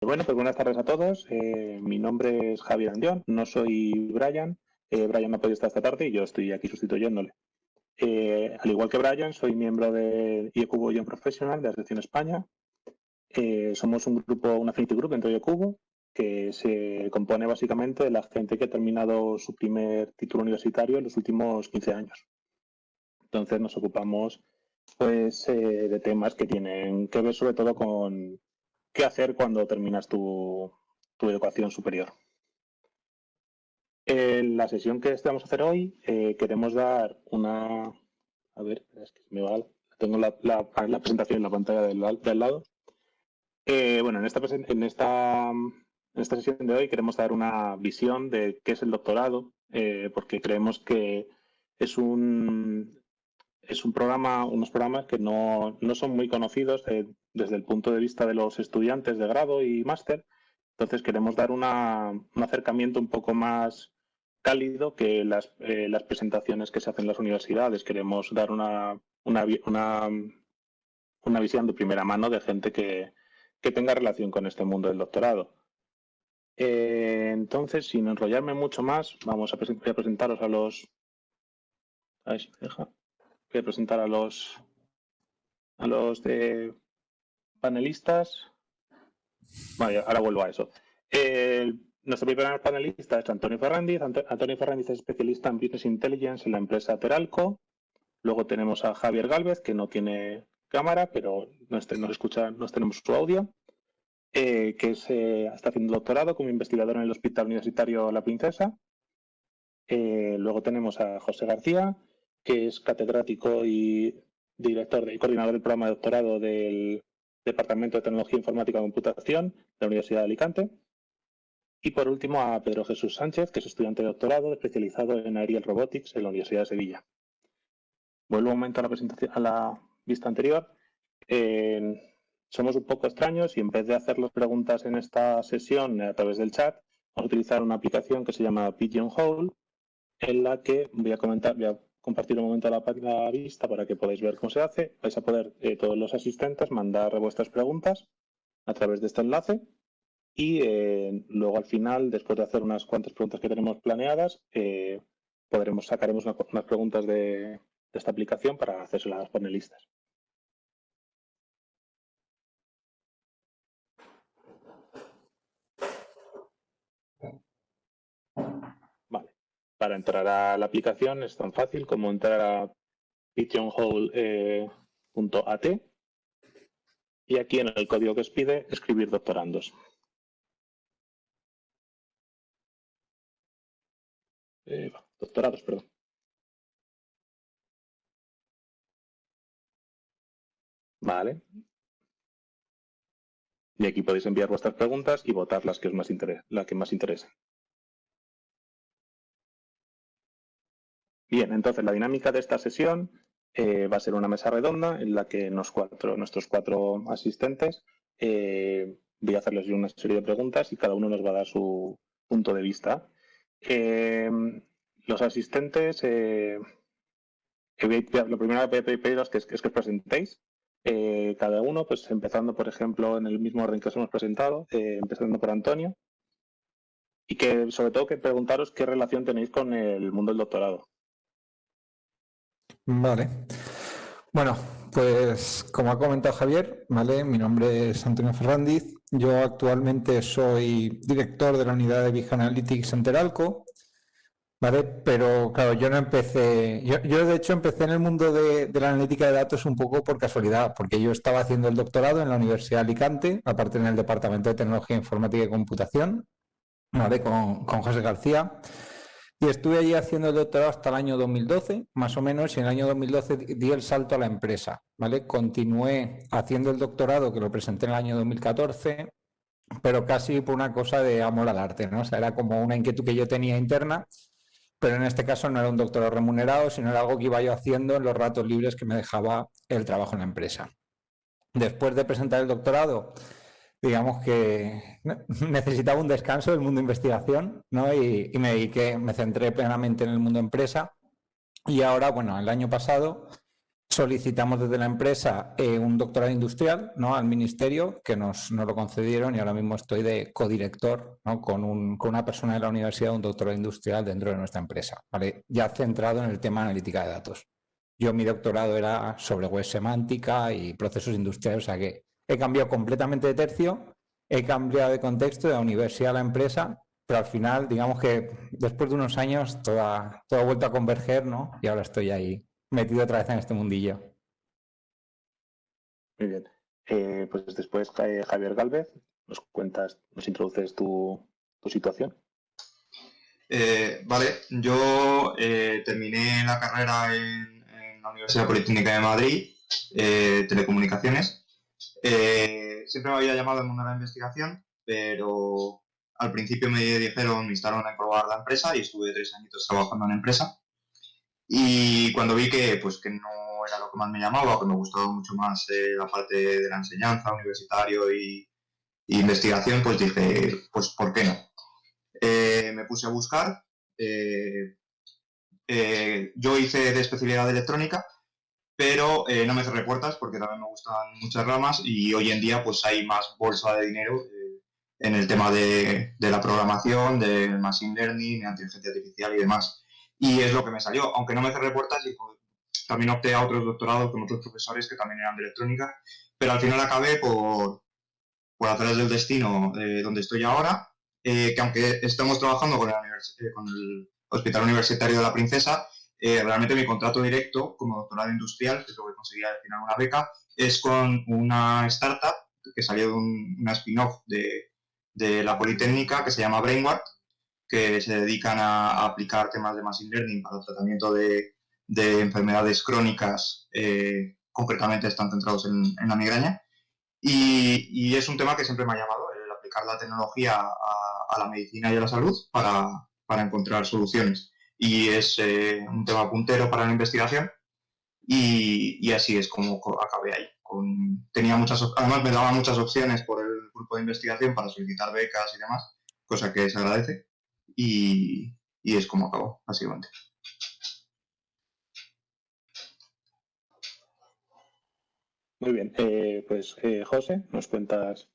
Bueno, pues buenas tardes a todos. Mi nombre es Javier Andión, no soy Brian. Brian no ha podido estar esta tarde y yo estoy aquí sustituyéndole. Al igual que Brian, soy miembro de IECubo Young Professional de Asociación España. Somos un grupo, un affinity group dentro de IECubo que se compone básicamente de la gente que ha terminado su primer título universitario en los últimos 15 años. Entonces nos ocupamos pues de temas que tienen que ver sobre todo con qué hacer cuando terminas tu educación superior. En la sesión que vamos a hacer hoy queremos dar una... A ver, es que me va... Tengo la presentación en la pantalla del lado. Bueno, en esta sesión de hoy queremos dar una visión de qué es el doctorado, porque creemos que es unos programas que no son muy conocidos desde el punto de vista de los estudiantes de grado y máster. Entonces queremos dar un acercamiento un poco más cálido que las presentaciones que se hacen en las universidades. Queremos dar una visión de primera mano de gente que tenga relación con este mundo del doctorado. Entonces, sin enrollarme mucho más, voy a presentaros a los... A ver si me deja. Voy a presentar a los panelistas. Vale, ahora vuelvo a eso. Nuestro primer panelista es Antonio Ferrandiz. Antonio Ferrandiz es especialista en Business Intelligence en la empresa Teralco. Luego tenemos a Javier Gálvez, que no tiene cámara, pero nos tenemos su audio, que está haciendo doctorado como investigador en el Hospital Universitario La Princesa. Luego tenemos a José García, que es catedrático y director y coordinador del programa de doctorado del Departamento de Tecnología Informática y Computación de la Universidad de Alicante. Y por último a Pedro Jesús Sánchez, que es estudiante de doctorado especializado en Aerial Robotics en la Universidad de Sevilla. Vuelvo un momento a la presentación, a la vista anterior. Somos un poco extraños y en vez de hacer las preguntas en esta sesión a través del chat, vamos a utilizar una aplicación que se llama Pigeonhole, en la que voy a compartir un momento la vista para que podáis ver cómo se hace. Vais a poder, todos los asistentes, mandar vuestras preguntas a través de este enlace y luego al final, después de hacer unas cuantas preguntas que tenemos planeadas, sacaremos unas preguntas de esta aplicación para hacérselas a los panelistas. Vale. Para entrar a la aplicación es tan fácil como entrar a pigeonhole.at y aquí en el código que os pide escribir doctorandos. Doctorados, perdón. Vale. Y aquí podéis enviar vuestras preguntas y votar las que más interesen. Bien, entonces la dinámica de esta sesión va a ser una mesa redonda en la que nuestros cuatro asistentes voy a hacerles una serie de preguntas y cada uno nos va a dar su punto de vista. Los asistentes, lo primero que voy a pediros es que os presentéis. Cada uno, pues empezando, por ejemplo, en el mismo orden que os hemos presentado, empezando por Antonio, y que sobre todo que preguntaros qué relación tenéis con el mundo del doctorado. Vale. Bueno, pues como ha comentado Javier, ¿vale? Mi nombre es Antonio Ferrandiz. Yo actualmente soy director de la unidad de Big Analytics en Teralco, ¿vale? Pero claro, yo no empecé, yo de hecho empecé en el mundo de la analítica de datos un poco por casualidad, porque yo estaba haciendo el doctorado en la Universidad de Alicante, aparte en el Departamento de Tecnología Informática y Computación, ¿vale? Con José García. Y estuve allí haciendo el doctorado hasta el año 2012, más o menos, y en el año 2012 di el salto a la empresa, ¿vale? Continué haciendo el doctorado, que lo presenté en el año 2014, pero casi por una cosa de amor al arte, ¿no? O sea, era como una inquietud que yo tenía interna, pero en este caso no era un doctorado remunerado, sino era algo que iba yo haciendo en los ratos libres que me dejaba el trabajo en la empresa. Después de presentar el doctorado, digamos que necesitaba un descanso del mundo de investigación, ¿no? Y me centré plenamente en el mundo empresa. Y ahora, bueno, el año pasado solicitamos desde la empresa un doctorado industrial, ¿no?, al ministerio, que nos lo concedieron, y ahora mismo estoy de codirector, ¿no?, con una persona de la universidad, un doctorado industrial dentro de nuestra empresa, ¿vale?, ya centrado en el tema de analítica de datos. Yo mi doctorado era sobre web semántica y procesos industriales, o sea que he cambiado completamente de tercio, he cambiado de contexto de la universidad a la empresa, pero al final, digamos que después de unos años todo ha vuelto a converger, ¿no?, y ahora estoy ahí metido otra vez en este mundillo. Muy bien. Pues después, Javier Gálvez, nos introduces tu situación. Vale, yo terminé la carrera en la Universidad Politécnica de Madrid, Telecomunicaciones. Siempre me había llamado el mundo de la investigación, pero al principio me dijeron, me instalaron a probar la empresa y estuve 3 añitos trabajando en la empresa. Y cuando vi que no era lo que más me llamaba, que me gustaba mucho más la parte de la enseñanza, universitario y investigación, pues dije, pues ¿por qué no? Me puse a buscar. Yo hice de especialidad de electrónica, pero no me cerré puertas porque también me gustan muchas ramas y hoy en día pues hay más bolsa de dinero en el tema de la programación, del machine learning, de inteligencia artificial y demás. Y es lo que me salió, aunque no me cerré puertas y pues, también opté a otros doctorados con otros profesores que también eran de electrónica, pero al final acabé por hacer del destino donde estoy ahora, que aunque estamos trabajando con el Hospital Universitario de la Princesa, realmente mi contrato directo como doctorado industrial, que es lo que conseguí al final una beca, es con una startup que salió de una spin-off de la Politécnica que se llama Brainward, que se dedican a aplicar temas de machine learning para el tratamiento de enfermedades crónicas, concretamente están centrados en la migraña. Y es un tema que siempre me ha llamado, el aplicar la tecnología a la medicina y a la salud para encontrar soluciones. Y es un tema puntero para la investigación y así es como acabé ahí. Además me daban muchas opciones por el grupo de investigación para solicitar becas y demás, cosa que se agradece y es como acabó, básicamente. Muy bien, pues José, ¿nos cuentas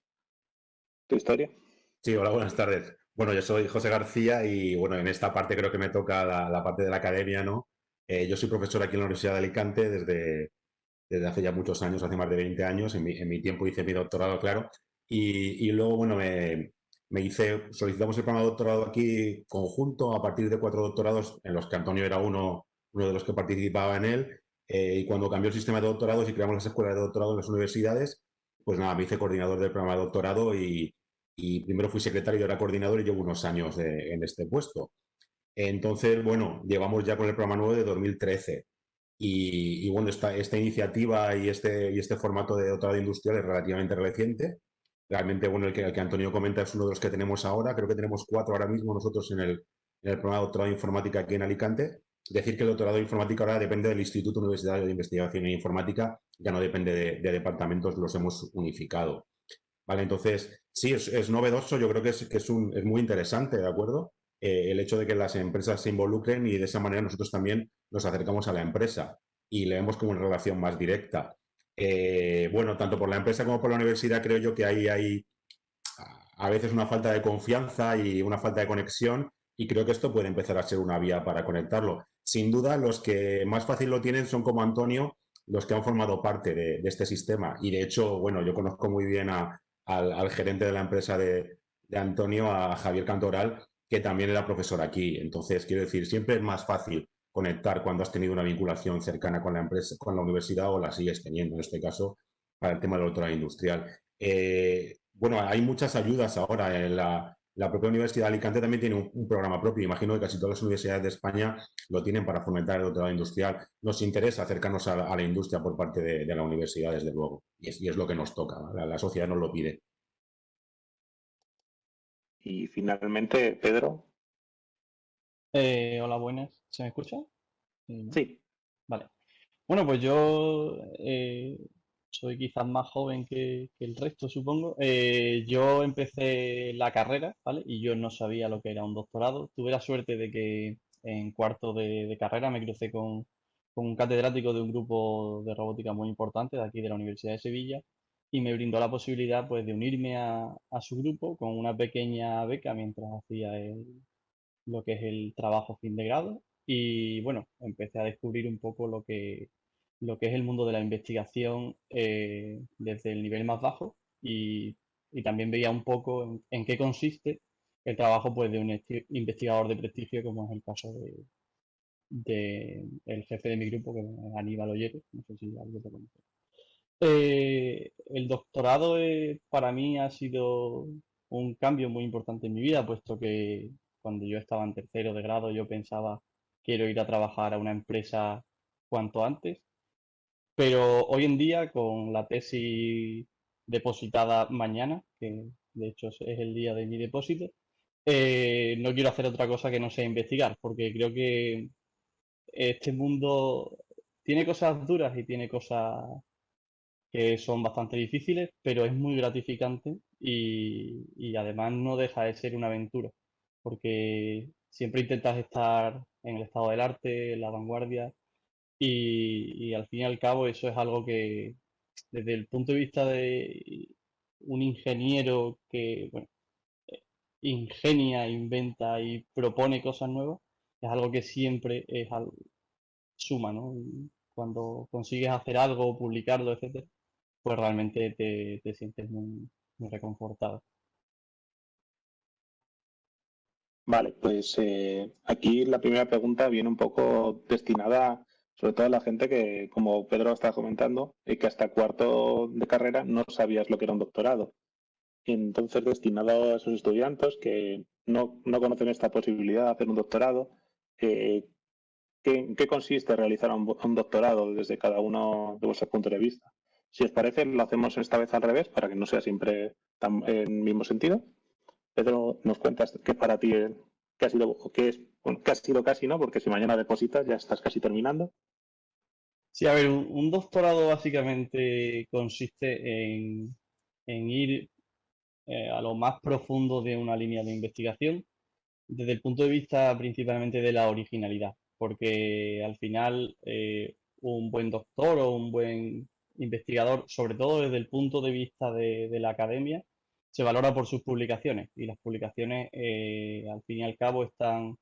tu historia? Sí, hola, buenas tardes. Bueno, yo soy José García y bueno, en esta parte creo que me toca la parte de la academia, ¿no? Yo soy profesor aquí en la Universidad de Alicante desde hace ya muchos años, hace más de 20 años. En mi tiempo hice mi doctorado, claro. Y luego, bueno, solicitamos el programa de doctorado aquí conjunto a partir de 4 doctorados, en los que Antonio era uno de los que participaba en él. Y cuando cambió el sistema de doctorados y creamos las escuelas de doctorado en las universidades, pues nada, me hice coordinador del programa de doctorado y primero fui secretario y ahora coordinador y llevo unos años en este puesto. Entonces, bueno, llevamos ya con el programa nuevo de 2013 y bueno, esta iniciativa y este formato de doctorado industrial es relativamente reciente. Realmente, bueno, el que Antonio comenta es uno de los que tenemos ahora. Creo que tenemos 4 ahora mismo nosotros en el programa de doctorado de informática aquí en Alicante. Decir que el doctorado de informática ahora depende del Instituto Universitario de Investigación en Informática, ya no depende de departamentos, los hemos unificado. Vale, entonces, sí, es novedoso, yo creo que es muy interesante, ¿de acuerdo? El hecho de que las empresas se involucren y de esa manera nosotros también nos acercamos a la empresa y le vemos como una relación más directa. Bueno, tanto por la empresa como por la universidad creo yo que hay a veces una falta de confianza y una falta de conexión y creo que esto puede empezar a ser una vía para conectarlo. Sin duda, los que más fácil lo tienen son como Antonio, los que han formado parte de este sistema. Y de hecho, bueno, yo conozco muy bien al gerente de la empresa de Antonio, a Javier Cantoral, que también era profesor aquí. Entonces, quiero decir, siempre es más fácil conectar cuando has tenido una vinculación cercana con la empresa, con la universidad o la sigues teniendo, en este caso, para el tema del doctorado industrial. Bueno, hay muchas ayudas ahora. La propia Universidad de Alicante también tiene un programa propio. Imagino que casi todas las universidades de España lo tienen para fomentar el doctorado industrial. Nos interesa acercarnos a la industria por parte de la universidad, desde luego. Y es lo que nos toca. La sociedad nos lo pide. Y finalmente, Pedro. Hola, buenas. ¿Se me escucha? ¿No? Sí. Vale. Bueno, pues yo soy quizás más joven que el resto, supongo. Yo empecé la carrera, ¿vale? Y yo no sabía lo que era un doctorado. Tuve la suerte de que en cuarto de carrera me crucé con con un catedrático de un grupo de robótica muy importante de aquí de la Universidad de Sevilla y me brindó la posibilidad pues de unirme a su grupo con una pequeña beca mientras hacía lo que es el trabajo fin de grado y bueno, empecé a descubrir un poco lo que es el mundo de la investigación desde el nivel más bajo y también veía un poco en qué consiste el trabajo pues, de un investigador de prestigio, como es el caso de el jefe de mi grupo, que es Aníbal Ollero, no sé si alguien lo conoce. El doctorado para mí ha sido un cambio muy importante en mi vida, puesto que cuando yo estaba en tercero de grado yo pensaba quiero ir a trabajar a una empresa cuanto antes, pero hoy en día con la tesis depositada mañana, que de hecho es el día de mi depósito, no quiero hacer otra cosa que no sea investigar, porque creo que este mundo tiene cosas duras y tiene cosas que son bastante difíciles, pero es muy gratificante y además no deja de ser una aventura, porque siempre intentas estar en el estado del arte, en la vanguardia, y al fin y al cabo eso es algo que desde el punto de vista de un ingeniero que bueno, ingenia, inventa y propone cosas nuevas, es algo que siempre es suma, ¿no? Y cuando consigues hacer algo, publicarlo, etcétera, pues realmente te sientes muy reconfortado. Vale, pues aquí la primera pregunta viene un poco destinada sobre todo a la gente que, como Pedro está comentando, que hasta cuarto de carrera no sabías lo que era un doctorado. Entonces, destinado a esos estudiantes que no conocen esta posibilidad de hacer un doctorado, ¿en qué consiste realizar un doctorado desde cada uno de vuestros puntos de vista? Si os parece, lo hacemos esta vez al revés para que no sea siempre en el mismo sentido. Pedro, nos cuentas qué para ti qué ha sido, o qué es, bueno, qué ha sido casi, ¿no? Porque si mañana depositas ya estás casi terminando. Sí, a ver, un doctorado básicamente consiste en ir a lo más profundo de una línea de investigación desde el punto de vista principalmente de la originalidad, porque al final un buen doctor o un buen investigador, sobre todo desde el punto de vista de la academia, se valora por sus publicaciones y las publicaciones al fin y al cabo están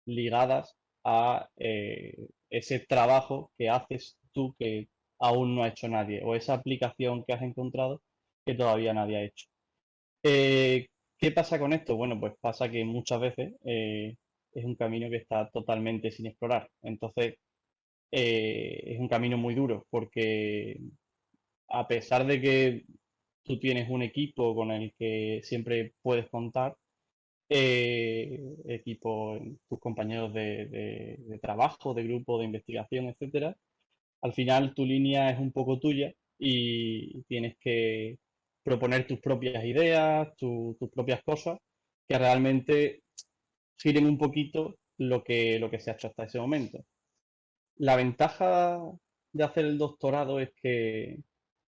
ligadas a ese trabajo que haces tú que aún no ha hecho nadie o esa aplicación que has encontrado que todavía nadie ha hecho. Eh, ¿Qué pasa con esto? Bueno, pues pasa que muchas veces es un camino que está totalmente sin explorar. Entonces, es un camino muy duro porque a pesar de que tú tienes un equipo con el que siempre puedes contar, equipo, tus compañeros de trabajo, de grupo, de investigación, etcétera, al final tu línea es un poco tuya y tienes que proponer tus propias ideas, tus propias cosas, que realmente giren un poquito lo que se ha hecho hasta ese momento. La ventaja de hacer el doctorado es que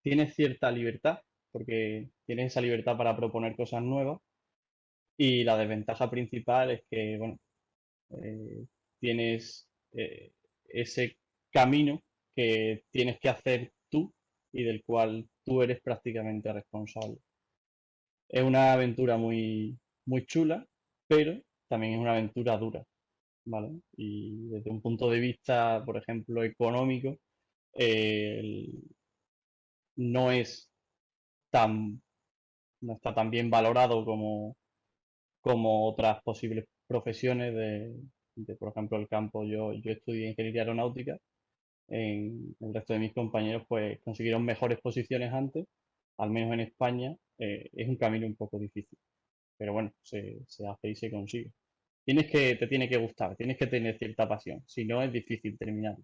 tienes cierta libertad, porque tienes esa libertad para proponer cosas nuevas, y la desventaja principal es que, bueno, tienes ese camino que tienes que hacer tú y del cual tú eres prácticamente responsable. Es una aventura muy chula, pero también es una aventura dura, ¿vale? Y desde un punto de vista, por ejemplo, económico, eh, no es tan, no está tan bien valorado como otras posibles profesiones por ejemplo, el campo. Yo estudié ingeniería aeronáutica. El resto de mis compañeros pues consiguieron mejores posiciones antes, al menos en España. Es un camino un poco difícil, pero bueno, se hace y se consigue. Te tiene que gustar, tienes que tener cierta pasión, si no es difícil terminar.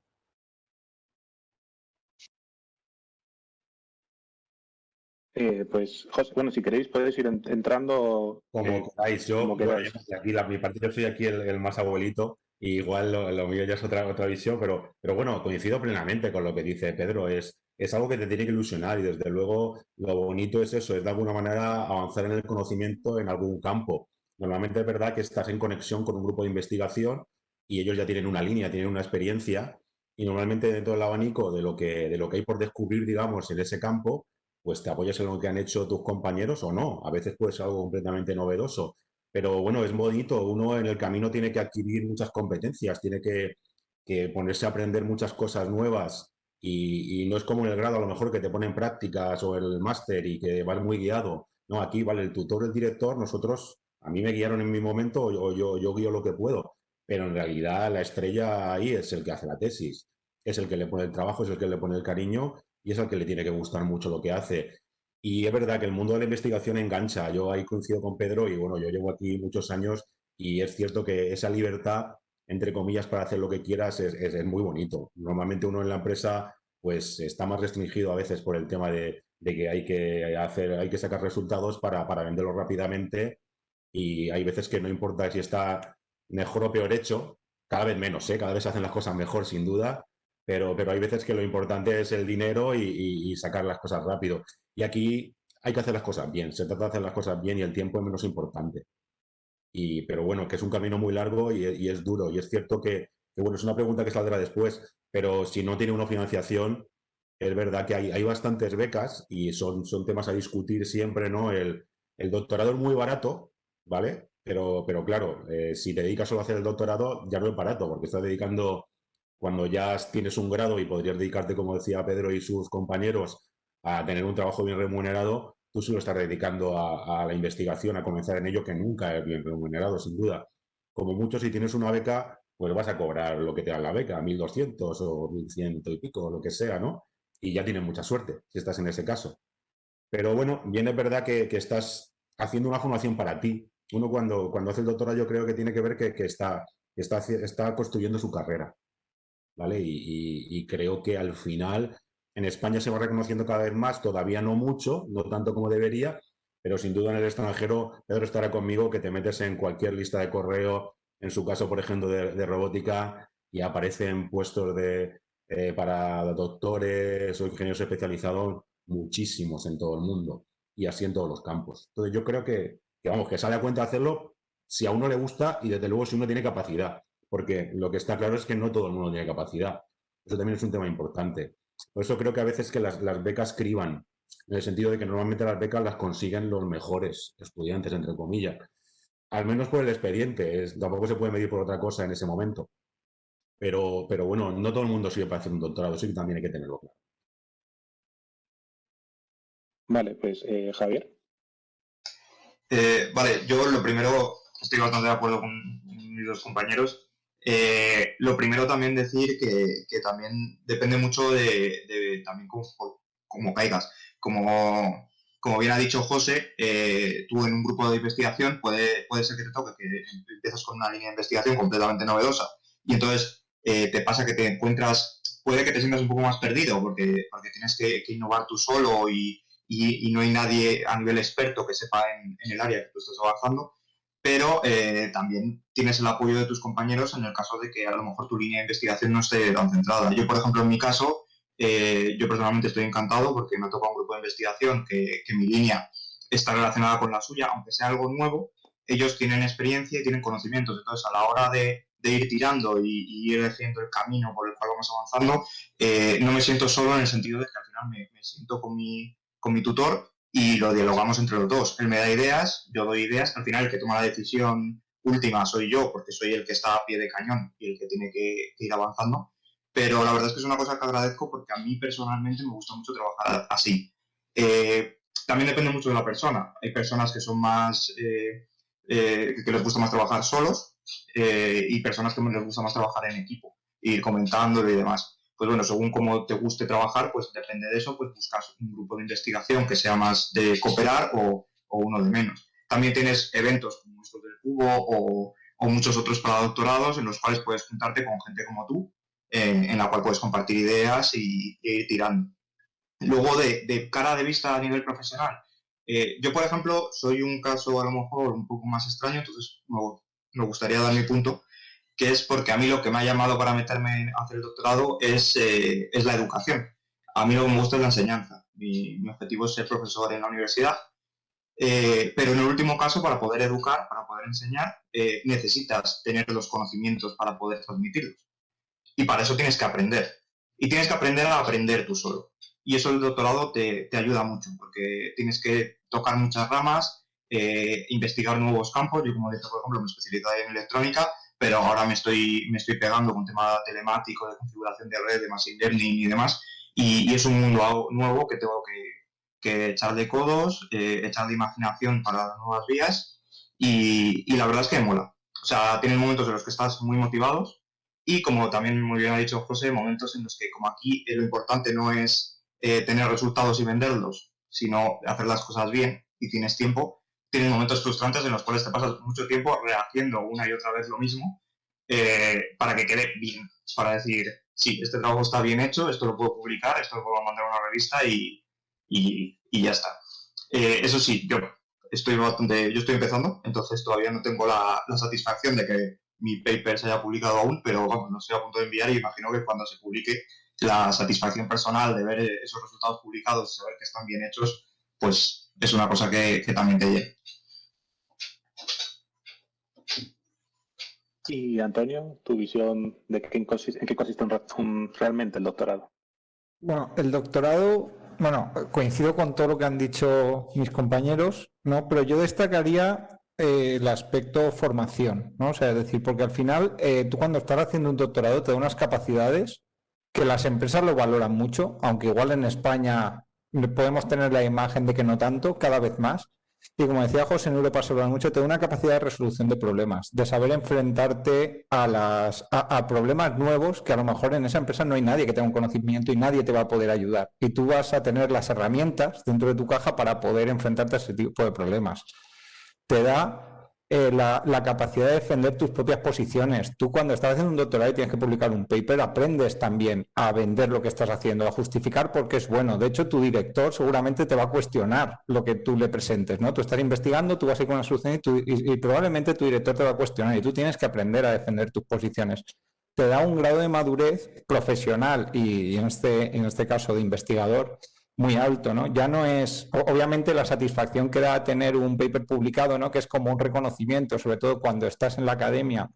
Pues, José, bueno, si queréis podéis ir entrando Como queráis, yo, como bueno, queráis. mi parte yo soy aquí el más abuelito, y igual lo mío ya es otra visión, pero bueno, coincido plenamente con lo que dice Pedro, es algo que te tiene que ilusionar y desde luego lo bonito es eso, es de alguna manera avanzar en el conocimiento en algún campo. Normalmente es verdad que estás en conexión con un grupo de investigación y ellos ya tienen una línea, tienen una experiencia y normalmente dentro del abanico de lo que hay por descubrir, digamos, en ese campo, pues te apoyas en lo que han hecho tus compañeros o no. A veces puede ser algo completamente novedoso, pero bueno, es bonito. Uno en el camino tiene que adquirir muchas competencias, tiene que ponerse a aprender muchas cosas nuevas y no es como en el grado a lo mejor que te ponen prácticas o el máster y que vas muy guiado. No, aquí vale el tutor, el director, nosotros, a mí me guiaron en mi momento o yo guío lo que puedo, pero en realidad la estrella ahí es el que hace la tesis, es el que le pone el trabajo, es el que le pone el cariño y es el que le tiene que gustar mucho lo que hace. Y es verdad que el mundo de la investigación engancha. Yo ahí coincido con Pedro y bueno, yo llevo aquí muchos años y es cierto que esa libertad, entre comillas, para hacer lo que quieras es muy bonito. Normalmente uno en la empresa pues está más restringido a veces por el tema de que hay que sacar resultados para venderlos rápidamente y hay veces que no importa si está mejor o peor hecho, cada vez menos, ¿eh? Cada vez se hacen las cosas mejor sin duda, pero hay veces que lo importante es el dinero y sacar las cosas rápido. Y aquí hay que hacer las cosas bien, se trata de hacer las cosas bien y el tiempo es menos importante. Pero bueno, que es un camino muy largo y es duro. Y es cierto que, bueno, es una pregunta que saldrá después, pero si no tiene una financiación, es verdad que hay bastantes becas y son temas a discutir siempre, ¿no? El doctorado es muy barato, ¿vale? Pero claro, si te dedicas solo a hacer el doctorado, ya no es barato, porque estás dedicando, cuando ya tienes un grado y podrías dedicarte, como decía Pedro y sus compañeros, a tener un trabajo bien remunerado, tú solo estás dedicando a la investigación, a comenzar en ello, que nunca es bien remunerado, sin duda. Como mucho, si tienes una beca, pues vas a cobrar lo que te da la beca, 1.200 o 1.100 y pico, lo que sea, ¿no? Y ya tienes mucha suerte si estás en ese caso. Pero bueno, bien es verdad que estás haciendo una formación para ti. Uno cuando hace el doctorado yo creo que tiene que ver que está construyendo su carrera, ¿vale? Y creo que al final en España se va reconociendo cada vez más, todavía no mucho, no tanto como debería, pero sin duda en el extranjero, Pedro estará conmigo, que te metes en cualquier lista de correo, en su caso, por ejemplo, de robótica, y aparecen puestos para doctores o ingenieros especializados muchísimos en todo el mundo y así en todos los campos. Entonces yo creo vamos, que sale a cuenta hacerlo si a uno le gusta y desde luego si uno tiene capacidad, porque lo que está claro es que no todo el mundo tiene capacidad. Eso también es un tema importante. Por eso creo que a veces que las becas criban, en el sentido de que normalmente las becas las consiguen los mejores estudiantes, entre comillas. Al menos por el expediente, tampoco se puede medir por otra cosa en ese momento. Pero bueno, no todo el mundo sirve para hacer un doctorado, sí que también hay que tenerlo claro. Vale, pues Javier. Vale, yo lo primero, estoy bastante de acuerdo con mis dos compañeros. Lo primero también decir que también depende mucho de también cómo caigas. Como bien ha dicho José, tú en un grupo de investigación puede ser que te toque que empiezas con una línea de investigación completamente novedosa y entonces te pasa que te encuentras, puede que te sientas un poco más perdido porque tienes que innovar tú solo y no hay nadie a nivel experto que sepa en el área que tú estás avanzando, pero también tienes el apoyo de tus compañeros en el caso de que a lo mejor tu línea de investigación no esté tan centrada. Yo, por ejemplo, en mi caso, yo personalmente estoy encantado porque me ha tocado un grupo de investigación que mi línea está relacionada con la suya, aunque sea algo nuevo, ellos tienen experiencia y tienen conocimientos, entonces a la hora de ir tirando y ir eligiendo el camino por el cual vamos avanzando, no me siento solo en el sentido de que al final me siento con mi tutor y lo dialogamos entre los dos. Él me da ideas, yo doy ideas, al final el que toma la decisión última soy yo, porque soy el que está a pie de cañón y el que tiene que ir avanzando. Pero la verdad es que es una cosa que agradezco porque a mí personalmente me gusta mucho trabajar así. También depende mucho de la persona. Hay personas que son más, que les gusta más trabajar solos y personas que les gusta más trabajar en equipo, ir comentándolo y demás. Pues bueno, según cómo te guste trabajar, pues depende de eso, pues buscas un grupo de investigación que sea más de cooperar o uno de menos. También tienes eventos como estos del Cubo o muchos otros para doctorados en los cuales puedes juntarte con gente como tú, en la cual puedes compartir ideas y ir tirando. Luego, de cara de vista a nivel profesional, yo, por ejemplo, soy un caso a lo mejor un poco más extraño, entonces me gustaría dar mi punto, que es porque a mí lo que me ha llamado para meterme a hacer el doctorado es la educación. A mí lo que me gusta es la enseñanza. Mi objetivo es ser profesor en la universidad, pero en el último caso, para poder educar, para poder enseñar, necesitas tener los conocimientos para poder transmitirlos. Y para eso tienes que aprender. y tienes que aprender a aprender tú solo. Y eso el doctorado te ayuda mucho, porque tienes que tocar muchas ramas, investigar nuevos campos. Yo, como he dicho, por ejemplo, me especializo en electrónica, pero ahora me estoy pegando con tema telemático, de configuración de red, de machine learning y demás, y es un mundo nuevo que tengo que echar de codos, echar de imaginación para las nuevas vías, y la verdad es que me mola. O sea, tienes momentos en los que estás muy motivados y, como también muy bien ha dicho José, momentos en los que, como aquí, lo importante no es tener resultados y venderlos, sino hacer las cosas bien y tienes tiempo. Tienes momentos frustrantes en los cuales te pasas mucho tiempo rehaciendo una y otra vez lo mismo para que quede bien, para decir, sí, este trabajo está bien hecho, esto lo puedo publicar, esto lo puedo mandar a una revista y ya está. Eso sí, yo estoy empezando, entonces todavía no tengo la satisfacción de que mi paper se haya publicado aún, pero vamos, lo estoy a punto de enviar y imagino que cuando se publique, la satisfacción personal de ver esos resultados publicados y saber que están bien hechos, pues es una cosa que también te llena. Y Antonio, tu visión de en qué consiste realmente el doctorado. Bueno, el doctorado, coincido con todo lo que han dicho mis compañeros, ¿no? Pero yo destacaría el aspecto formación, ¿no? O sea, es decir, porque al final tú, cuando estás haciendo un doctorado, te da unas capacidades que las empresas lo valoran mucho, aunque igual en España podemos tener la imagen de que no tanto, cada vez más. Y como decía José, en Europa se habla mucho, te da una capacidad de resolución de problemas, de saber enfrentarte a problemas nuevos que a lo mejor en esa empresa no hay nadie que tenga un conocimiento y nadie te va a poder ayudar. Y tú vas a tener las herramientas dentro de tu caja para poder enfrentarte a ese tipo de problemas. Te da la capacidad de defender tus propias posiciones. Tú, cuando estás haciendo un doctorado y tienes que publicar un paper, aprendes también a vender lo que estás haciendo, a justificar por qué es bueno. De hecho, tu director seguramente te va a cuestionar lo que tú le presentes, ¿no? Tú estás investigando, tú vas a ir con una solución y probablemente tu director te va a cuestionar y tú tienes que aprender a defender tus posiciones. Te da un grado de madurez profesional y en este caso de investigador muy alto, ¿no? Ya no es, obviamente, la satisfacción que da tener un paper publicado, ¿no? Que es como un reconocimiento, sobre todo cuando estás en la academia,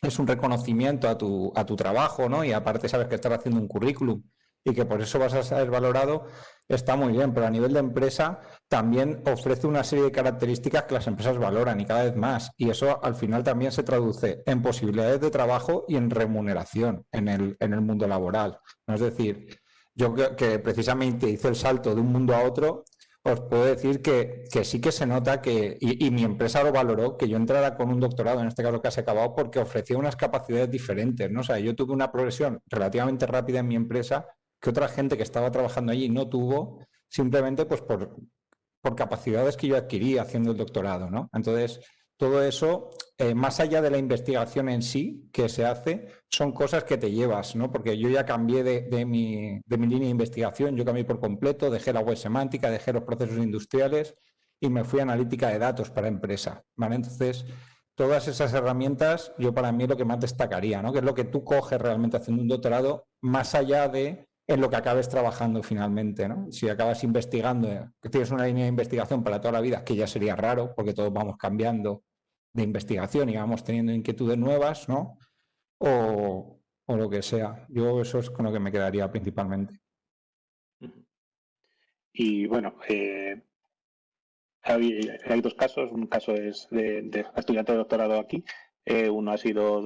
es un reconocimiento a tu trabajo, ¿no? Y aparte sabes que estás haciendo un currículum y que por eso vas a ser valorado, está muy bien, pero a nivel de empresa también ofrece una serie de características que las empresas valoran y cada vez más, y eso al final también se traduce en posibilidades de trabajo y en remuneración en el mundo laboral, ¿no? Es decir, yo que precisamente hice el salto de un mundo a otro, os puedo decir que sí que se nota y mi empresa lo valoró, que yo entrara con un doctorado, en este caso casi acabado, porque ofrecía unas capacidades diferentes, ¿no? O sea, yo tuve una progresión relativamente rápida en mi empresa que otra gente que estaba trabajando allí no tuvo, simplemente pues por capacidades que yo adquirí haciendo el doctorado, ¿no? Entonces, todo eso, más allá de la investigación en sí que se hace, son cosas que te llevas, ¿no? Porque yo ya cambié de mi línea de investigación, yo cambié por completo, dejé la web semántica, dejé los procesos industriales y me fui a analítica de datos para empresa, ¿vale? Entonces, todas esas herramientas, yo para mí es lo que más destacaría, ¿no? Que es lo que tú coges realmente haciendo un doctorado, más allá de en lo que acabes trabajando finalmente, ¿no? Si acabas investigando, que tienes una línea de investigación para toda la vida, que ya sería raro, porque todos vamos cambiando de investigación y vamos teniendo inquietudes nuevas, ¿no? O lo que sea. Yo eso es con lo que me quedaría principalmente. Y bueno, hay dos casos. Un caso es de estudiante de doctorado aquí. Uno ha sido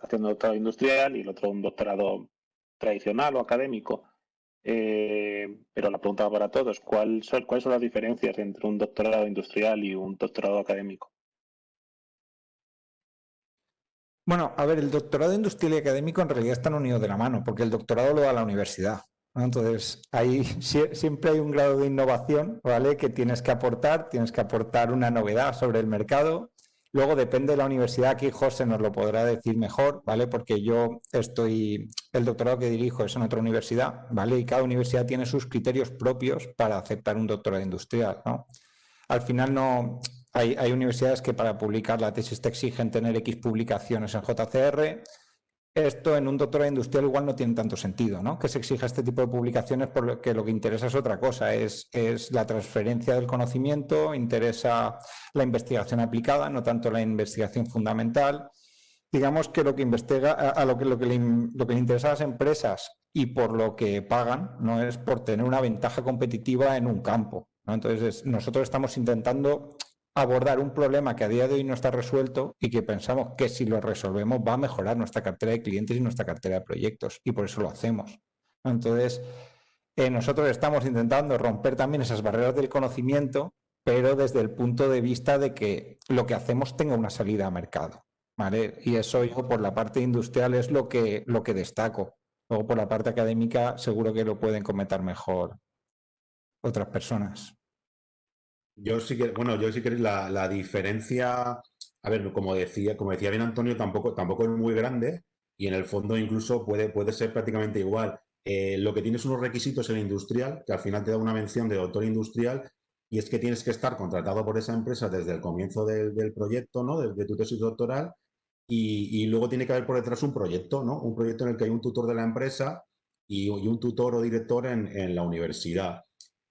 haciendo doctorado industrial y el otro un doctorado tradicional o académico. Pero la pregunta para todos, ¿cuáles son las diferencias entre un doctorado industrial y un doctorado académico? Bueno, a ver, el doctorado industrial y académico en realidad están unidos de la mano, porque el doctorado lo da la universidad, ¿no? Entonces, ahí siempre hay un grado de innovación, ¿vale? Que tienes que aportar una novedad sobre el mercado. Luego depende de la universidad, aquí José nos lo podrá decir mejor, ¿vale? Porque el doctorado que dirijo es en otra universidad, ¿vale? Y cada universidad tiene sus criterios propios para aceptar un doctorado industrial, ¿no? Al final no... Hay universidades que para publicar la tesis te exigen tener X publicaciones en JCR. Esto en un doctorado industrial igual no tiene tanto sentido, ¿no? Que se exija este tipo de publicaciones porque lo que interesa es otra cosa, es la transferencia del conocimiento, interesa la investigación aplicada, no tanto la investigación fundamental. digamos que lo que investiga, lo que le interesa a las empresas y por lo que pagan, no es por tener una ventaja competitiva en un campo, ¿no? Entonces, nosotros estamos intentando abordar un problema que a día de hoy no está resuelto y que pensamos que si lo resolvemos va a mejorar nuestra cartera de clientes y nuestra cartera de proyectos, y por eso lo hacemos. Entonces, nosotros estamos intentando romper también esas barreras del conocimiento, pero desde el punto de vista de que lo que hacemos tenga una salida a mercado, ¿vale? Y eso yo por la parte industrial es lo que destaco. Luego por la parte académica seguro que lo pueden comentar mejor otras personas. Yo sí que, bueno, yo sí que la diferencia, a ver, como decía bien Antonio, tampoco es muy grande y en el fondo incluso puede ser prácticamente igual. Lo que tienes unos requisitos en el industrial, que al final te da una mención de doctor industrial, y es que tienes que estar contratado por esa empresa desde el comienzo del proyecto, ¿no? Desde tu tesis doctoral, y luego tiene que haber por detrás un proyecto, ¿no? Un proyecto en el que hay un tutor de la empresa y un tutor o director en la universidad.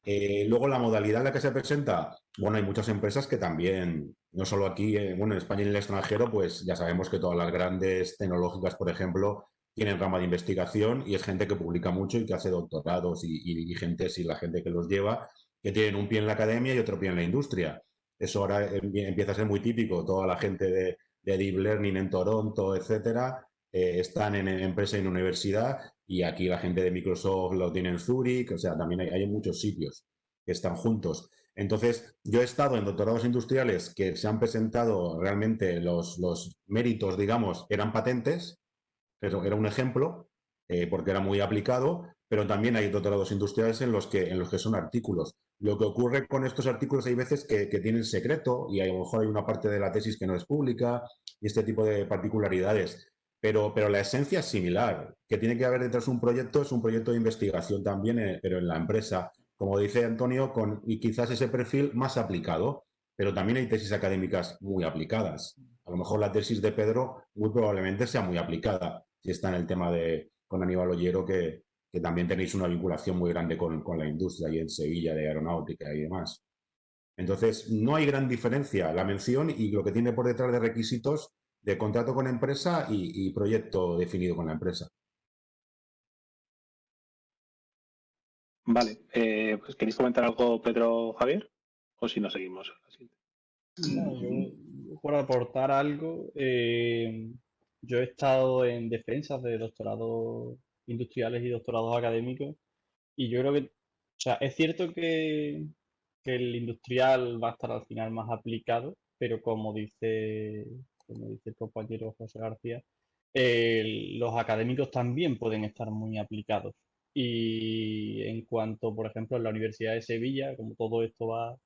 Luego la modalidad en la que se presenta, bueno, hay muchas empresas que también, no solo aquí, bueno, en España y en el extranjero, pues ya sabemos que todas las grandes tecnológicas, por ejemplo, tienen rama de investigación y es gente que publica mucho y que hace doctorados y la gente que los lleva, que tienen un pie en la academia y otro pie en la industria. Eso ahora empieza a ser muy típico. Toda la gente de Deep Learning en Toronto, etcétera, están en empresa y en universidad, y aquí la gente de Microsoft lo tiene en Zurich, o sea, también hay muchos sitios que están juntos. Entonces, yo he estado en doctorados industriales que se han presentado realmente los méritos, digamos, eran patentes, pero era un ejemplo, porque era muy aplicado, pero también hay doctorados industriales en los que son artículos. Lo que ocurre con estos artículos, hay veces que tienen secreto y a lo mejor hay una parte de la tesis que no es pública y este tipo de particularidades. Pero la esencia es similar. Que tiene que haber detrás un proyecto, es un proyecto de investigación también, pero en la empresa, como dice Antonio, y quizás ese perfil más aplicado, pero también hay tesis académicas muy aplicadas. A lo mejor la tesis de Pedro muy probablemente sea muy aplicada, si está en el tema con Aníbal Ollero, que también tenéis una vinculación muy grande con la industria y en Sevilla de aeronáutica y demás. Entonces, no hay gran diferencia la mención y lo que tiene por detrás de requisitos de contrato con empresa y proyecto definido con la empresa. Vale, pues ¿queréis comentar algo, Pedro o Javier? ¿O si no seguimos? No, yo por aportar algo, yo he estado en defensas de doctorados industriales y doctorados académicos, y yo creo que, o sea, es cierto que el industrial va a estar al final más aplicado, pero como dice el compañero José García, los académicos también pueden estar muy aplicados. Y en cuanto, por ejemplo, en la Universidad de Sevilla, como todo esto va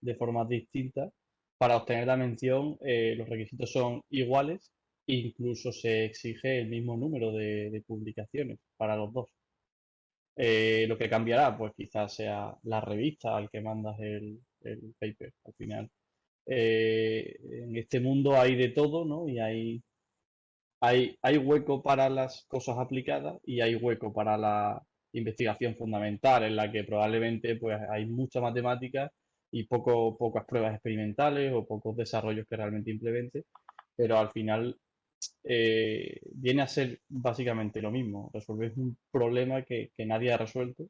de formas distintas, para obtener la mención los requisitos son iguales, incluso se exige el mismo número de publicaciones para los dos. Lo que cambiará, pues quizás sea la revista al que mandas el paper. Al final, en este mundo hay de todo, ¿no? Y hay hueco para las cosas aplicadas y hay hueco para la investigación fundamental, en la que probablemente pues hay mucha matemática y pocas pruebas experimentales o pocos desarrollos que realmente implemente, pero al final viene a ser básicamente lo mismo. Resolver un problema que nadie ha resuelto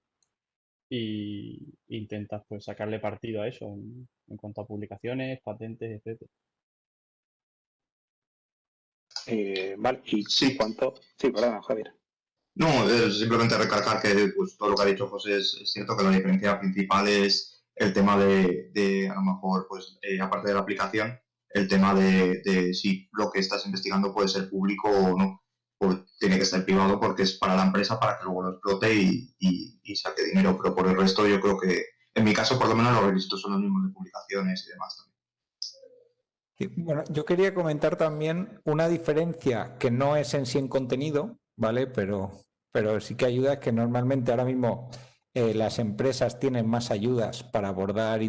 y intentas pues sacarle partido a eso en cuanto a publicaciones, patentes, etc. Vale, y sí, ¿cuánto? Sí, perdona, Javier. No, simplemente recalcar que pues, todo lo que ha dicho José es cierto, que la diferencia principal es el tema de a lo mejor, pues aparte de la aplicación, el tema de si lo que estás investigando puede ser público o no. Pues tiene que ser privado porque es para la empresa, para que luego lo explote y saque dinero. Pero por el resto yo creo que, en mi caso por lo menos, los requisitos son los mismos de publicaciones y demás también. Bueno, yo quería comentar también una diferencia que no es en sí en contenido, ¿vale? Pero sí que ayuda, es que normalmente ahora mismo las empresas tienen más ayudas para abordar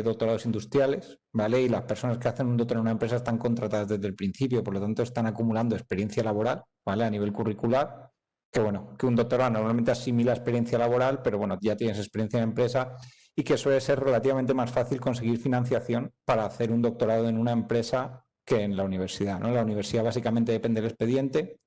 doctorados industriales, ¿vale? Y las personas que hacen un doctorado en una empresa están contratadas desde el principio, por lo tanto están acumulando experiencia laboral, ¿vale? A nivel curricular, que bueno, que un doctorado normalmente asimila experiencia laboral, pero bueno, ya tienes experiencia en empresa, y que suele ser relativamente más fácil conseguir financiación para hacer un doctorado en una empresa que en la universidad, ¿no? La universidad básicamente depende del expediente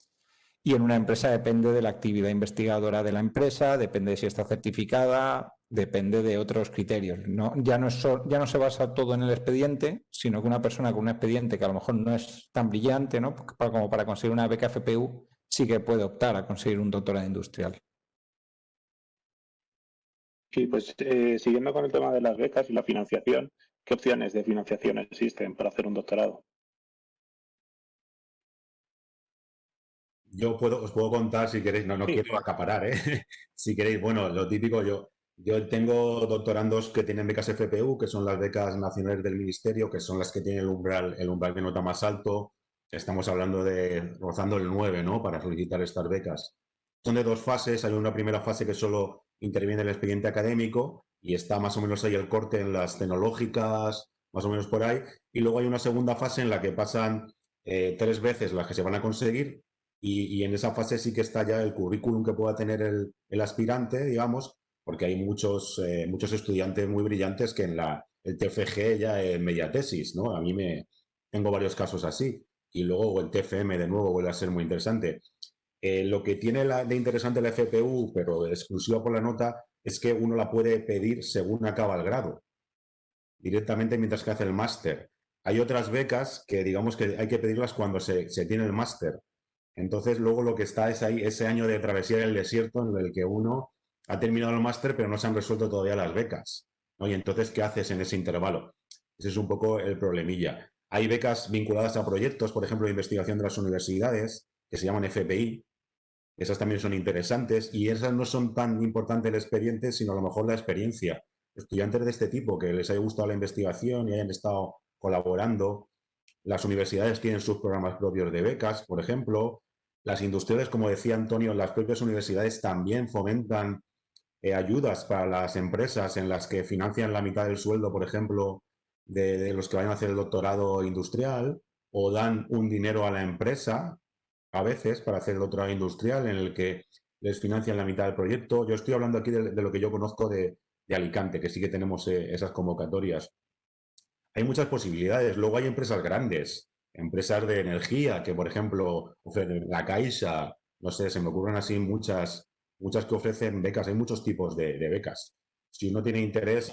y en una empresa depende de la actividad investigadora de la empresa, depende de si está certificada, depende de otros criterios. ¿No? Ya no se basa todo en el expediente, sino que una persona con un expediente que a lo mejor no es tan brillante, ¿no? Como para conseguir una beca FPU, sí que puede optar a conseguir un doctorado industrial. Sí, pues siguiendo con el tema de las becas y la financiación, ¿qué opciones de financiación existen para hacer un doctorado? Os puedo contar si queréis, no Sí, quiero acaparar, ¿eh? Si queréis, bueno, lo típico, yo tengo doctorandos que tienen becas FPU, que son las becas nacionales del ministerio, que son las que tienen el umbral de nota más alto. Estamos hablando de rozando el 9, ¿no? Para solicitar estas becas. Son de dos fases. Hay una primera fase que solo interviene el expediente académico y está más o menos ahí el corte en las tecnológicas, más o menos por ahí. Y luego hay una segunda fase en la que pasan 3 veces las que se van a conseguir y en esa fase sí que está ya el currículum que pueda tener el aspirante, digamos, porque hay muchos estudiantes muy brillantes que en el TFG ya es media tesis, ¿no? Tengo varios casos así. Y luego el TFM de nuevo vuelve a ser muy interesante. Lo que tiene de interesante la FPU, pero exclusiva por la nota, es que uno la puede pedir según acaba el grado, directamente mientras que hace el máster. Hay otras becas que digamos que hay que pedirlas cuando se tiene el máster. Entonces, luego lo que está es ahí ese año de travesía del desierto en el que uno ha terminado el máster, pero no se han resuelto todavía las becas, ¿no? Y entonces, ¿qué haces en ese intervalo? Ese es un poco el problemilla. Hay becas vinculadas a proyectos, por ejemplo, de investigación de las universidades, que se llaman FPI. Esas también son interesantes y esas no son tan importantes el expediente, sino a lo mejor la experiencia. Estudiantes de este tipo que les haya gustado la investigación y hayan estado colaborando. Las universidades tienen sus programas propios de becas, por ejemplo. Las industriales, como decía Antonio, las propias universidades también fomentan ayudas para las empresas en las que financian la mitad del sueldo, por ejemplo, de los que vayan a hacer el doctorado industrial, o dan un dinero a la empresa, a veces, para hacer el doctorado industrial, en el que les financian la mitad del proyecto. Yo estoy hablando aquí de lo que yo conozco de Alicante, que sí que tenemos esas convocatorias. Hay muchas posibilidades. Luego hay empresas grandes, empresas de energía, que por ejemplo ofrecen la Caixa, no sé, se me ocurren así muchas que ofrecen becas. Hay muchos tipos de becas. Si uno tiene interés,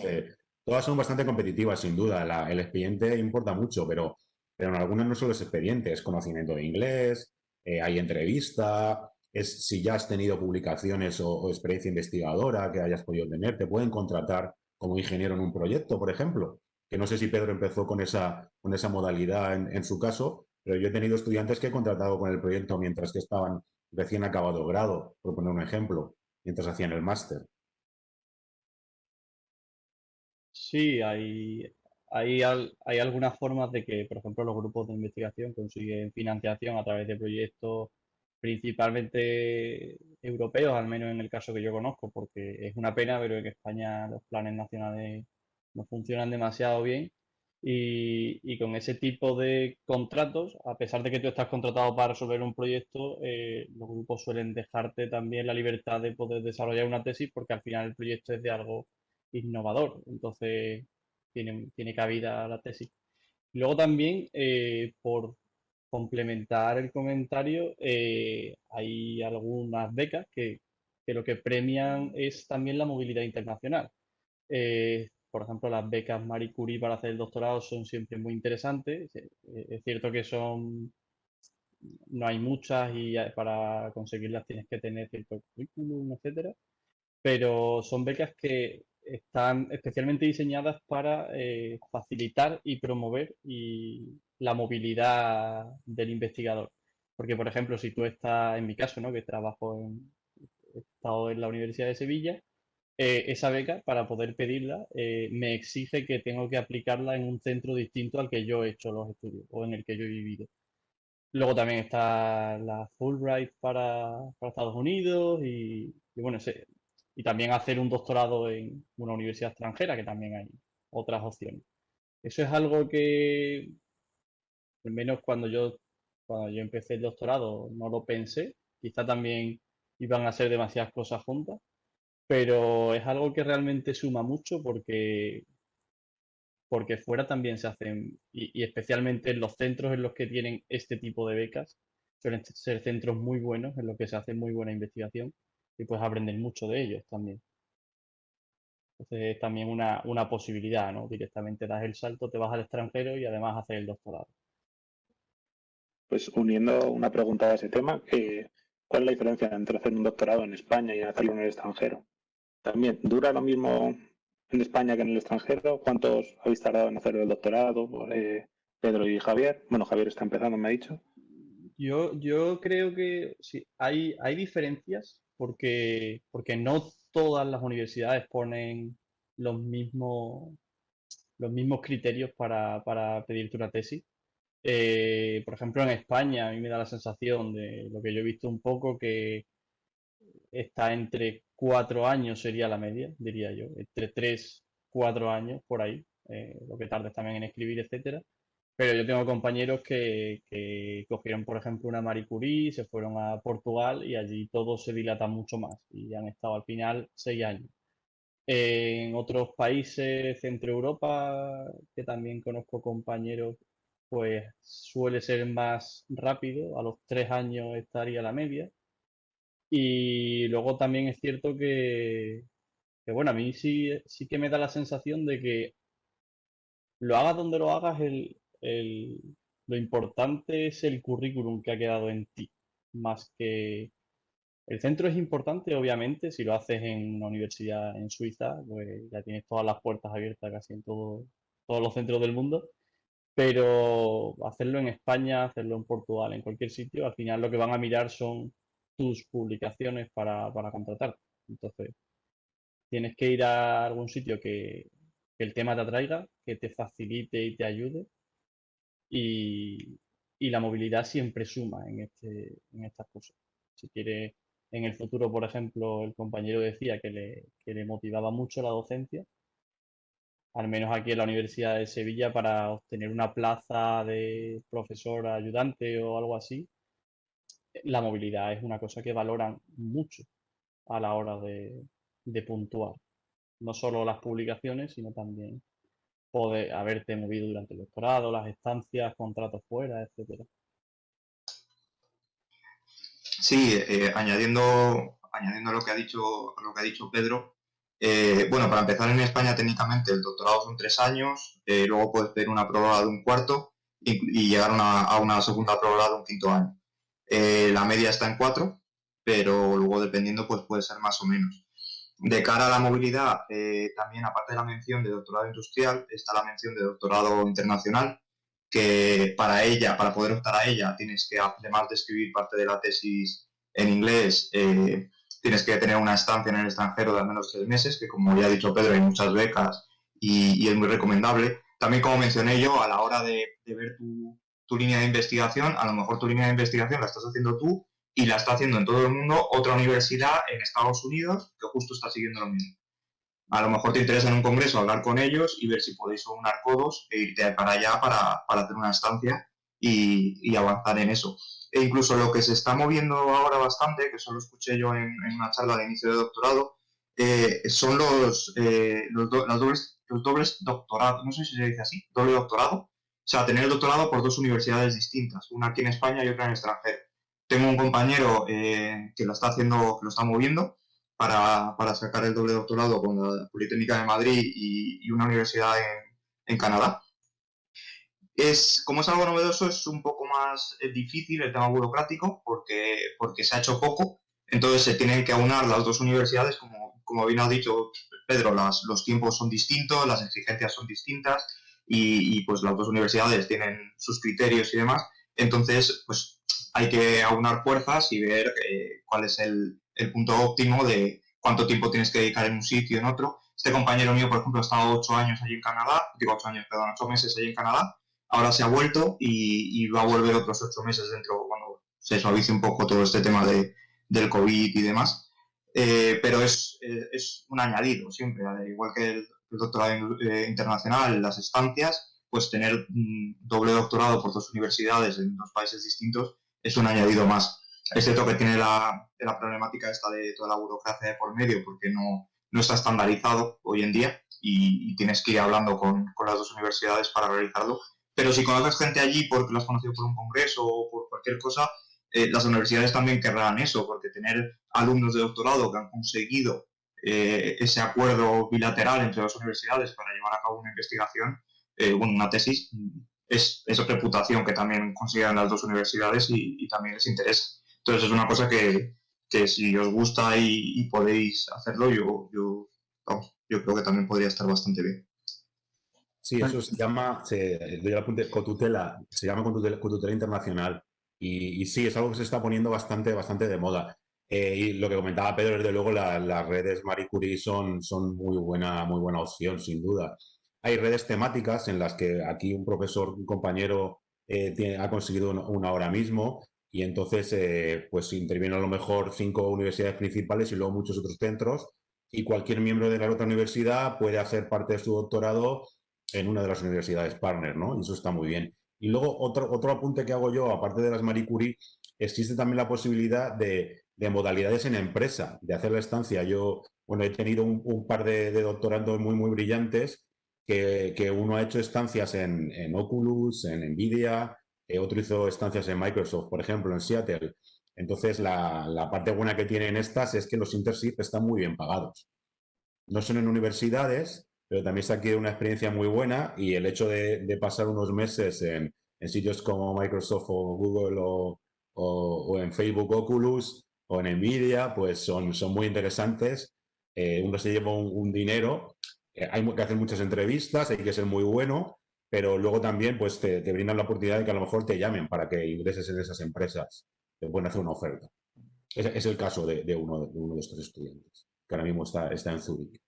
todas son bastante competitivas, sin duda. El expediente importa mucho, pero en algunas no solo es expediente, es conocimiento de inglés, hay entrevista, es si ya has tenido publicaciones o experiencia investigadora que hayas podido tener, te pueden contratar como ingeniero en un proyecto, por ejemplo, que no sé si Pedro empezó con esa modalidad en su caso, pero yo he tenido estudiantes que he contratado con el proyecto mientras que estaban recién acabado grado, por poner un ejemplo, mientras hacían el máster. Sí, hay algunas formas de que, por ejemplo, los grupos de investigación consiguen financiación a través de proyectos principalmente europeos, al menos en el caso que yo conozco, porque es una pena, pero en España los planes nacionales no funcionan demasiado bien. Y con ese tipo de contratos, a pesar de que tú estás contratado para resolver un proyecto, los grupos suelen dejarte también la libertad de poder desarrollar una tesis porque al final el proyecto es de algo innovador, entonces tiene cabida la tesis. Y luego también, por complementar el comentario, hay algunas becas que lo que premian es también la movilidad internacional. Por ejemplo, las becas Marie Curie para hacer el doctorado son siempre muy interesantes. Es cierto que no hay muchas y para conseguirlas tienes que tener cierto currículum, etcétera, pero son becas que están especialmente diseñadas para facilitar y promover la movilidad del investigador. Porque, por ejemplo, si tú estás, en mi caso, ¿no? Que he estado en la Universidad de Sevilla, esa beca, para poder pedirla, me exige que tengo que aplicarla en un centro distinto al que yo he hecho los estudios o en el que yo he vivido. Luego también está la Fulbright para Estados Unidos y bueno, y también hacer un doctorado en una universidad extranjera, que también hay otras opciones. Eso es algo que, al menos cuando yo empecé el doctorado, no lo pensé. Quizá también iban a ser demasiadas cosas juntas, pero es algo que realmente suma mucho porque fuera también se hacen, y especialmente en los centros en los que tienen este tipo de becas, suelen ser centros muy buenos en los que se hace muy buena investigación y puedes aprender mucho de ellos también. Entonces es también una posibilidad, ¿no? Directamente das el salto, te vas al extranjero y además haces el doctorado. Pues uniendo una pregunta a ese tema, ¿cuál es la diferencia entre hacer un doctorado en España y hacerlo en el extranjero? También, ¿dura lo mismo en España que en el extranjero? ¿Cuántos habéis tardado en hacer el doctorado? Pedro y Javier. Bueno, Javier está empezando, me ha dicho. Yo creo que sí, hay diferencias porque no todas las universidades ponen los mismos, los mismos criterios para pedirte una tesis. Por ejemplo, en España a mí me da la sensación de lo que yo he visto un poco que está entre 4 años sería la media, diría yo, entre 3, 4 años por ahí, lo que tardes también en escribir, etcétera. Pero yo tengo compañeros que cogieron, por ejemplo, una Marie Curie, se fueron a Portugal y allí todo se dilata mucho más y han estado al final 6 años. En otros países, Centro Europa, que también conozco compañeros, pues suele ser más rápido, a los 3 años estaría la media. Y luego también es cierto que bueno, a mí sí que me da la sensación de que lo hagas donde lo hagas, lo importante es el currículum que ha quedado en ti, más que... El centro es importante, obviamente, si lo haces en una universidad en Suiza, pues ya tienes todas las puertas abiertas casi en todos los centros del mundo, pero hacerlo en España, hacerlo en Portugal, en cualquier sitio, al final lo que van a mirar son tus publicaciones para contratarte. Entonces, tienes que ir a algún sitio que el tema te atraiga, que te facilite y te ayude y, y la movilidad siempre suma en estas cosas. Si quieres, en el futuro, por ejemplo, el compañero decía que le motivaba mucho la docencia, al menos aquí en la Universidad de Sevilla, para obtener una plaza de profesor ayudante o algo así, la movilidad es una cosa que valoran mucho a la hora de puntuar. No solo las publicaciones, sino también poder haberte movido durante el doctorado, las estancias, contratos fuera, etcétera. Sí, añadiendo lo que ha dicho Pedro, bueno, para empezar en España técnicamente el doctorado son 3 años, luego puedes pedir una prórroga de un cuarto y llegar a una segunda prórroga de un quinto año. La media está en 4, pero luego dependiendo pues puede ser más o menos. De cara a la movilidad, también aparte de la mención de doctorado industrial, está la mención de doctorado internacional, que para poder optar a ella, tienes que, además de escribir parte de la tesis en inglés, tienes que tener una estancia en el extranjero de al menos 3 meses, que como ya ha dicho Pedro, hay muchas becas y es muy recomendable. También, como mencioné yo, a la hora de ver tu línea de investigación, a lo mejor tu línea de investigación la estás haciendo tú y la está haciendo en todo el mundo otra universidad en Estados Unidos que justo está siguiendo lo mismo. A lo mejor te interesa en un congreso hablar con ellos y ver si podéis aunar codos e irte para allá para hacer una estancia y avanzar en eso. E incluso lo que se está moviendo ahora bastante, que eso lo escuché yo en una charla de inicio de doctorado, son los dobles doctorados, no sé si se dice así, doble doctorado. O sea, tener el doctorado por 2 universidades distintas, una aquí en España y otra en el extranjero. Tengo un compañero que lo está haciendo, que lo está moviendo para sacar el doble doctorado con la Politécnica de Madrid y una universidad en Canadá. Como es algo novedoso, es un poco más difícil el tema burocrático porque se ha hecho poco, entonces se tienen que aunar las 2 universidades, como bien ha dicho Pedro, los tiempos son distintos, las exigencias son distintas y pues las 2 universidades tienen sus criterios y demás, entonces pues hay que aunar fuerzas y ver cuál es el punto óptimo de cuánto tiempo tienes que dedicar en un sitio y en otro. Este compañero mío, por ejemplo, ha estado 8 años allí en Canadá, 8 meses allí en Canadá, ahora se ha vuelto y va a volver otros 8 meses dentro, cuando se suavice un poco todo este tema del COVID y demás. Pero es un añadido siempre, igual que el doctorado internacional, las estancias, pues tener un doble doctorado por 2 universidades en 2 países distintos es un añadido más. Es cierto que tiene la problemática esta de toda la burocracia de por medio, porque no está estandarizado hoy en día, y tienes que ir hablando con las dos universidades para realizarlo. Pero si conoces gente allí porque lo has conocido por un congreso o por cualquier cosa, las universidades también querrán eso, porque tener alumnos de doctorado que han conseguido ese acuerdo bilateral entre las universidades para llevar a cabo una investigación, una tesis, es reputación que también consideran las dos universidades y también les interesa. Entonces es una cosa que si os gusta y podéis hacerlo, yo creo que también podría estar bastante bien. Sí, eso se llama, doy el apunte, cotutela, se llama cotutela internacional. Y sí, es algo que se está poniendo bastante de moda. Y lo que comentaba Pedro, desde luego, las redes Marie Curie son muy buena opción, sin duda. Hay redes temáticas en las que aquí un profesor, un compañero, ha conseguido una ahora mismo, y entonces pues intervienen a lo mejor 5 universidades principales y luego muchos otros centros, y cualquier miembro de la otra universidad puede hacer parte de su doctorado en una de las universidades partner, ¿no? Y eso está muy bien. Y luego otro apunte que hago yo, aparte de las Marie Curie, existe también la posibilidad de modalidades en empresa, de hacer la estancia. Yo, bueno, he tenido un par de doctorandos muy brillantes que uno ha hecho estancias en Oculus, en Nvidia, otro hizo estancias en Microsoft, por ejemplo, en Seattle. Entonces, la parte buena que tienen estas es que los internship están muy bien pagados. No son en universidades, pero también se adquiere una experiencia muy buena, y el hecho de pasar unos meses en sitios como Microsoft o Google o en Facebook Oculus o en Nvidia, pues son muy interesantes. Uno se lleva un dinero, hay que hacer muchas entrevistas, hay que ser muy bueno, pero luego también pues te brindan la oportunidad de que a lo mejor te llamen para que ingreses en esas empresas, te pueden hacer una oferta. Es el caso de uno de estos estudiantes, que ahora mismo está en Zúrich.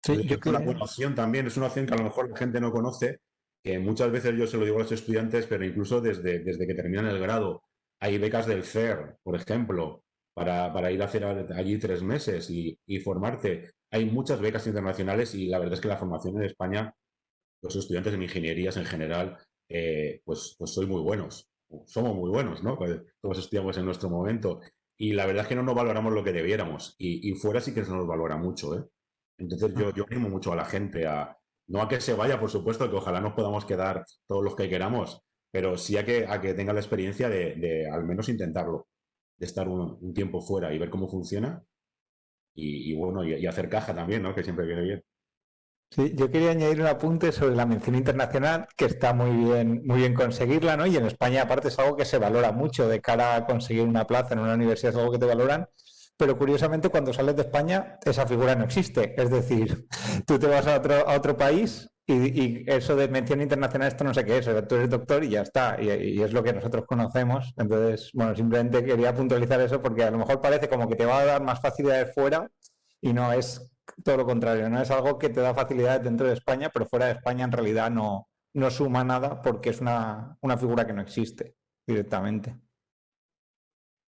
Sí, es una buena opción también, es una opción que a lo mejor la gente no conoce, que muchas veces yo se lo digo a los estudiantes, pero incluso desde que terminan el grado. Hay becas del CER, por ejemplo, para ir a hacer allí 3 meses y formarte. Hay muchas becas internacionales, y la verdad es que la formación en España, los estudiantes en ingenierías en general, pues soy muy buenos. Somos muy buenos, ¿no? Pues todos estudiamos en nuestro momento. Y la verdad es que no nos valoramos lo que debiéramos. Y fuera sí que se nos valora mucho, ¿eh? Entonces yo animo mucho a la gente no a que se vaya, por supuesto, que ojalá nos podamos quedar todos los que queramos, pero sí a que tenga la experiencia de al menos intentarlo, de estar un tiempo fuera y ver cómo funciona, y bueno, y hacer caja también, ¿no? Que siempre viene bien. Sí, yo quería añadir un apunte sobre la mención internacional, que está muy bien conseguirla, ¿no? Y en España, aparte, es algo que se valora mucho de cara a conseguir una plaza en una universidad, es algo que te valoran. Pero curiosamente, cuando sales de España, esa figura no existe. Es decir, tú te vas a otro país y eso de mención internacional, esto no sé qué es. O sea, tú eres doctor y ya está. Y es lo que nosotros conocemos. Entonces, bueno, simplemente quería puntualizar eso, porque a lo mejor parece como que te va a dar más facilidades fuera, y no, es todo lo contrario. No es algo que te da facilidades dentro de España, pero fuera de España en realidad no suma nada, porque es una figura que no existe directamente.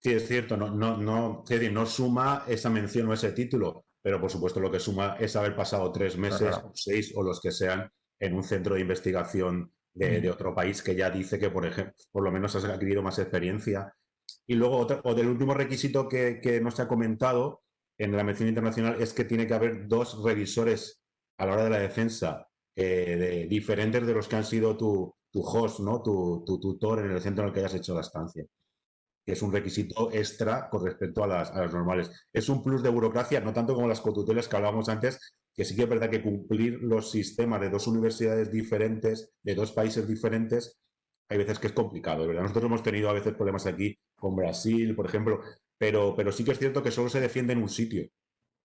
Sí, es cierto, es decir, no suma esa mención o ese título, pero por supuesto lo que suma es haber pasado 3 meses, Claro. 6 o los que sean, en un centro de investigación de otro país que ya dice que, por ejemplo, por lo menos has adquirido más experiencia. Y luego, del último requisito que no se ha comentado en la mención internacional, es que tiene que haber 2 revisores a la hora de la defensa, diferentes de los que han sido tu host, ¿no? Tu tutor en el centro en el que hayas hecho la estancia, que es un requisito extra con respecto a las normales. Es un plus de burocracia, no tanto como las cotutelas que hablábamos antes, que sí que es verdad que cumplir los sistemas de 2 universidades diferentes, de 2 países diferentes, hay veces que es complicado, ¿verdad? Nosotros hemos tenido a veces problemas aquí con Brasil, por ejemplo, pero sí que es cierto que solo se defiende en un sitio,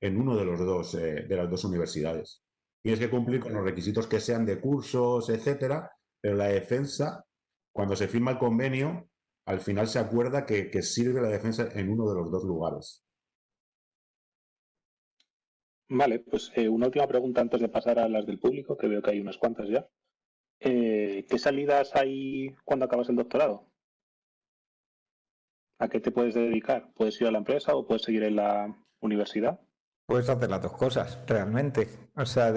en uno de los dos, de las 2 universidades. Tienes que cumplir con los requisitos que sean de cursos, etcétera, pero la defensa, cuando se firma el convenio, al final se acuerda que sirve la defensa en uno de los 2 lugares. Vale, pues una última pregunta antes de pasar a las del público, que veo que hay unas cuantas ya. ¿Qué salidas hay cuando acabas el doctorado? ¿A qué te puedes dedicar? ¿Puedes ir a la empresa o puedes seguir en la universidad? Puedes hacer las 2 cosas, realmente. O sea,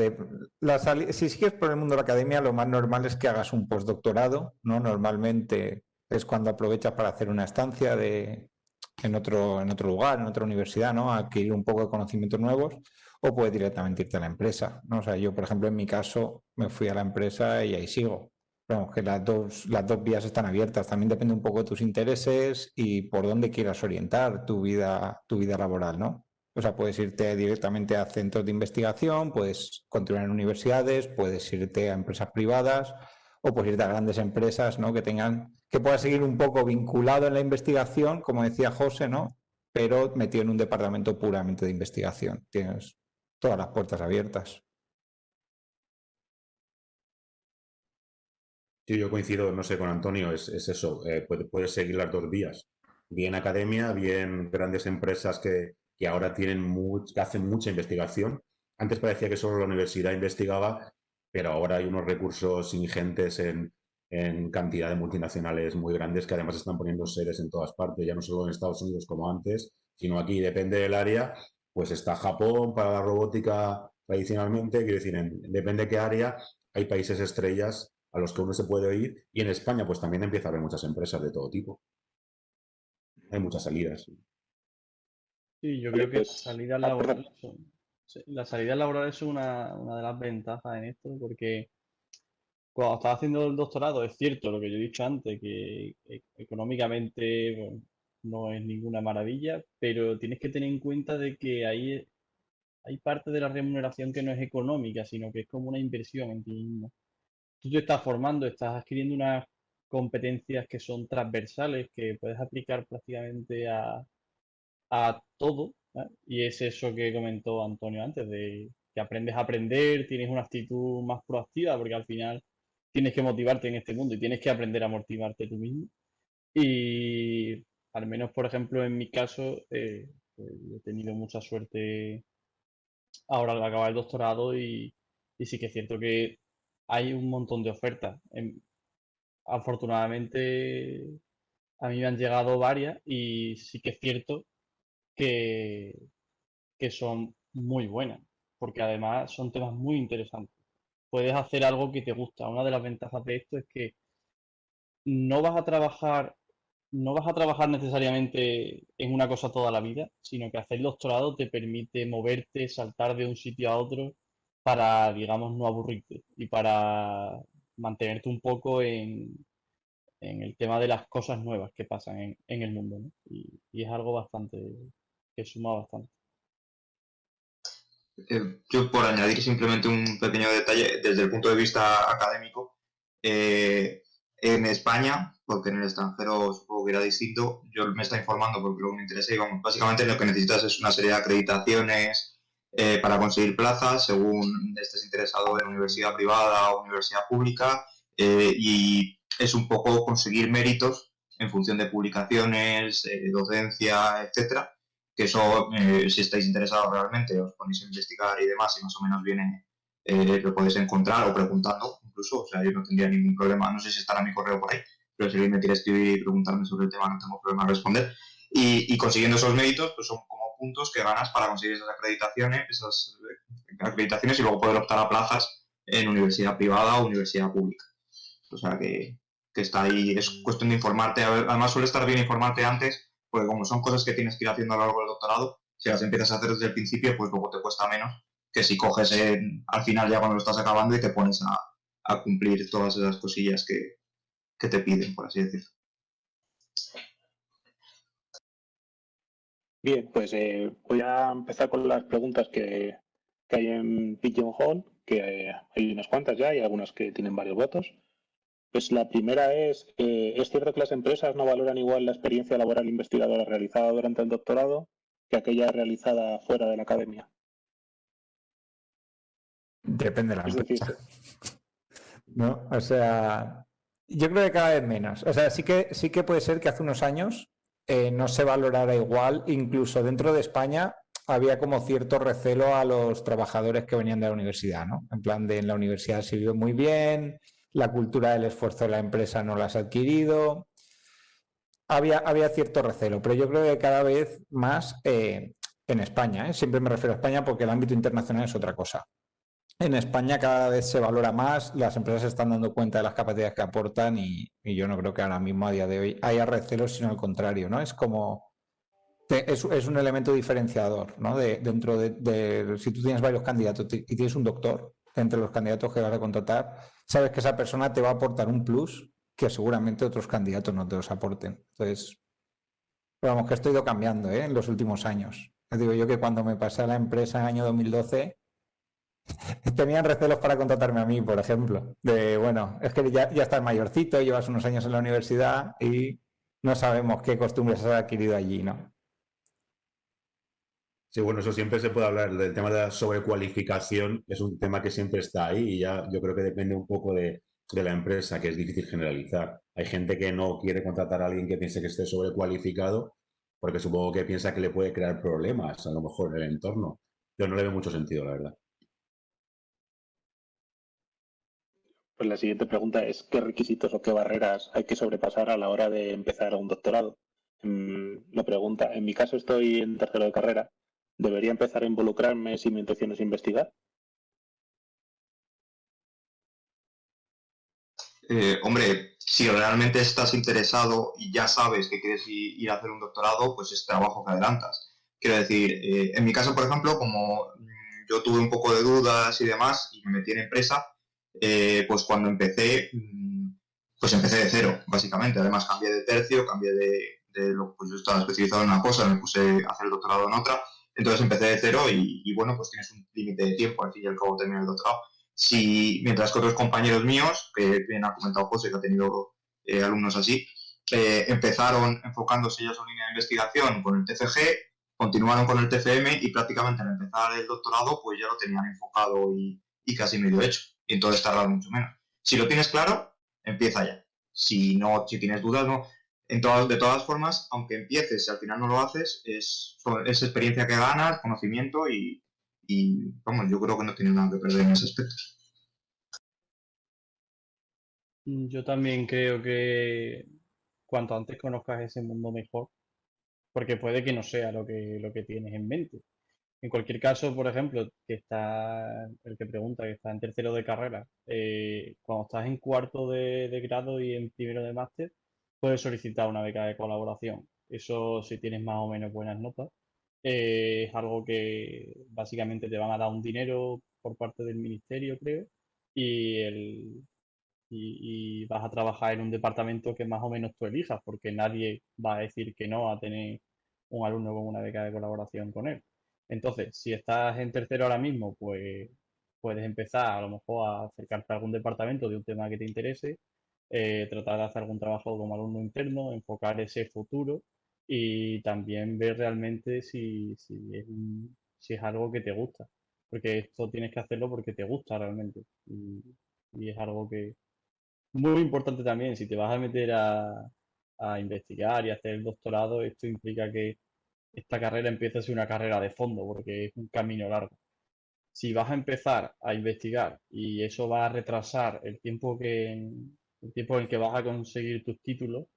si sigues por el mundo de la academia, lo más normal es que hagas un postdoctorado, ¿no? Normalmente es cuando aprovechas para hacer una estancia en otro lugar, en otra universidad, ¿no? A adquirir un poco de conocimientos nuevos, o puedes directamente irte a la empresa, ¿no? O sea, yo, por ejemplo, en mi caso, me fui a la empresa y ahí sigo. Vamos, que las dos vías están abiertas. También depende un poco de tus intereses y por dónde quieras orientar tu vida laboral, ¿no? O sea, puedes irte directamente a centros de investigación, puedes continuar en universidades, puedes irte a empresas privadas o puedes irte a grandes empresas, ¿no? Que puedas seguir un poco vinculado en la investigación, como decía José, ¿no? Pero metido en un departamento puramente de investigación. Tienes todas las puertas abiertas. Sí, yo coincido, no sé, con Antonio, es eso, puedes seguir las dos vías. Bien academia, bien grandes empresas que ahora que hacen mucha investigación. Antes parecía que solo la universidad investigaba, pero ahora hay unos recursos ingentes en cantidad de multinacionales muy grandes que además están poniendo sedes en todas partes, ya no solo en Estados Unidos como antes, sino aquí, depende del área, pues está Japón para la robótica tradicionalmente, quiero decir, depende de qué área, hay países estrellas a los que uno se puede ir, y en España pues también empieza a haber muchas empresas de todo tipo. Hay muchas salidas. Sí, yo Vale, creo que pues, perdón. las salidas laborales son una de las ventajas en esto, porque cuando estás haciendo el doctorado, es cierto lo que yo he dicho antes, que económicamente bueno, no es ninguna maravilla, pero tienes que tener en cuenta de que hay parte de la remuneración que no es económica, sino que es como una inversión en ti mismo. Tú te estás formando, estás adquiriendo unas competencias que son transversales, que puedes aplicar prácticamente a todo, ¿eh? Y es eso que comentó Antonio antes, de que aprendes a aprender, tienes una actitud más proactiva, porque al final tienes que motivarte en este mundo y tienes que aprender a motivarte tú mismo. Y al menos, por ejemplo, en mi caso, pues, he tenido mucha suerte ahora al acabar el doctorado y sí que es cierto que hay un montón de ofertas. Afortunadamente, a mí me han llegado varias y sí que es cierto que, que son muy buenas, porque además son temas muy interesantes. Puedes hacer algo que te gusta. Una de las ventajas de esto es que no vas a trabajar, no vas a trabajar necesariamente en una cosa toda la vida, sino que hacer doctorado te permite moverte, saltar de un sitio a otro para, digamos, no aburrirte y para mantenerte un poco en el tema de las cosas nuevas que pasan en el mundo, ¿no? Y es algo bastante, que suma bastante. Yo por añadir simplemente un pequeño detalle desde el punto de vista académico, en España, porque en el extranjero supongo que era distinto, yo me estoy informando porque luego me interesa y vamos, básicamente lo que necesitas es una serie de acreditaciones para conseguir plazas según estés interesado en universidad privada o universidad pública y es un poco conseguir méritos en función de publicaciones, docencia, etcétera, que eso, si estáis interesados realmente, os ponéis a investigar y demás, y más o menos viene, lo podéis encontrar o preguntando incluso, o sea, yo no tendría ningún problema, no sé si estará mi correo por ahí, pero si alguien me quiere escribir y preguntarme sobre el tema, no tengo problema en responder. Y consiguiendo esos méritos, pues son como puntos que ganas para conseguir esas acreditaciones y luego poder optar a plazas en universidad privada o universidad pública. O sea, que está ahí, es cuestión de informarte, además suele estar bien informarte antes, porque como son cosas que tienes que ir haciendo a lo largo del doctorado, si las empiezas a hacer desde el principio, pues luego te cuesta menos que si coges al final ya cuando lo estás acabando y te pones a cumplir todas esas cosillas que te piden, por así decirlo. Bien, pues voy a empezar con las preguntas que hay en Pigeonhole, que hay unas cuantas ya y algunas que tienen varios votos. Pues la primera ¿es cierto que las empresas no valoran igual la experiencia laboral investigadora realizada durante el doctorado que aquella realizada fuera de la academia? Depende de la Es decir, empresa, ¿no? O sea, yo creo que cada vez menos. O sea, sí que puede ser que hace unos años no se valorara igual, incluso dentro de España había como cierto recelo a los trabajadores que venían de la universidad, ¿no? En plan de en la universidad se vive muy bien, la cultura del esfuerzo de la empresa no la has adquirido. Había cierto recelo, pero yo creo que cada vez más en España, siempre me refiero a España porque el ámbito internacional es otra cosa. En España cada vez se valora más, las empresas se están dando cuenta de las capacidades que aportan y yo no creo que ahora mismo a día de hoy haya recelos, sino al contrario, ¿no? Es como es un elemento diferenciador, ¿no? Dentro si tú tienes varios candidatos y tienes un doctor entre los candidatos que vas a contratar, sabes que esa persona te va a aportar un plus que seguramente otros candidatos no te los aporten. Entonces, vamos, que esto ha ido cambiando, ¿eh? En los últimos años. Les digo yo que cuando me pasé a la empresa en el año 2012, tenían recelos para contratarme a mí, por ejemplo. Bueno, es que ya estás mayorcito, llevas unos años en la universidad y no sabemos qué costumbres has adquirido allí, ¿no? Sí, bueno, eso siempre se puede hablar. Del tema de la sobrecualificación es un tema que siempre está ahí y ya yo creo que depende un poco de la empresa, que es difícil generalizar. Hay gente que no quiere contratar a alguien que piense que esté sobrecualificado porque supongo que piensa que le puede crear problemas, a lo mejor, en el entorno. Yo no le veo mucho sentido, la verdad. Pues la siguiente pregunta es, ¿qué requisitos o qué barreras hay que sobrepasar a la hora de empezar un doctorado? Lo pregunta, en mi caso estoy en tercero de carrera, ¿debería empezar a involucrarme si mi intención es investigar? Hombre, si realmente estás interesado y ya sabes que quieres ir a hacer un doctorado, pues es trabajo que adelantas. Quiero decir, en mi caso, por ejemplo, como yo tuve un poco de dudas y demás y me metí en empresa, pues cuando empecé, pues empecé de cero, básicamente. Además, cambié de tercio, cambié pues yo estaba especializado en una cosa, me puse a hacer el doctorado en otra, entonces empecé de cero y bueno, pues tienes un límite de tiempo, al fin y al cabo terminar el doctorado. Si, mientras que otros compañeros míos, que bien ha comentado José, que ha tenido alumnos así, empezaron enfocándose ya en su línea de investigación con el TFG, continuaron con el TFM y prácticamente al empezar el doctorado pues ya lo tenían enfocado y casi medio hecho. Y entonces tardaron mucho menos. Si lo tienes claro, empieza ya. Si no, si tienes dudas, no. De todas formas, aunque empieces y al final no lo haces, es experiencia que ganas, conocimiento y vamos, yo creo que no tiene nada que perder en ese aspecto. Yo también creo que cuanto antes conozcas ese mundo mejor, porque puede que no sea lo que tienes en mente. En cualquier caso, por ejemplo, el que pregunta, que está en tercero de carrera, cuando estás en cuarto de grado y en primero de máster, puedes solicitar una beca de colaboración. Eso, si tienes más o menos buenas notas, es algo que básicamente te van a dar un dinero por parte del ministerio, creo, y, y vas a trabajar en un departamento que más o menos tú elijas, porque nadie va a decir que no a tener un alumno con una beca de colaboración con él. Entonces, si estás en tercero ahora mismo, pues puedes empezar a lo mejor a acercarte a algún departamento de un tema que te interese, tratar de hacer algún trabajo como alumno interno, enfocar ese futuro y también ver realmente si es algo que te gusta. Porque esto tienes que hacerlo porque te gusta realmente. Y es algo que, muy importante también, si te vas a meter a investigar y a hacer el doctorado, esto implica que esta carrera empiece a ser una carrera de fondo, porque es un camino largo. Si vas a empezar a investigar y eso va a retrasar el tiempo en el que vas a conseguir tus títulos,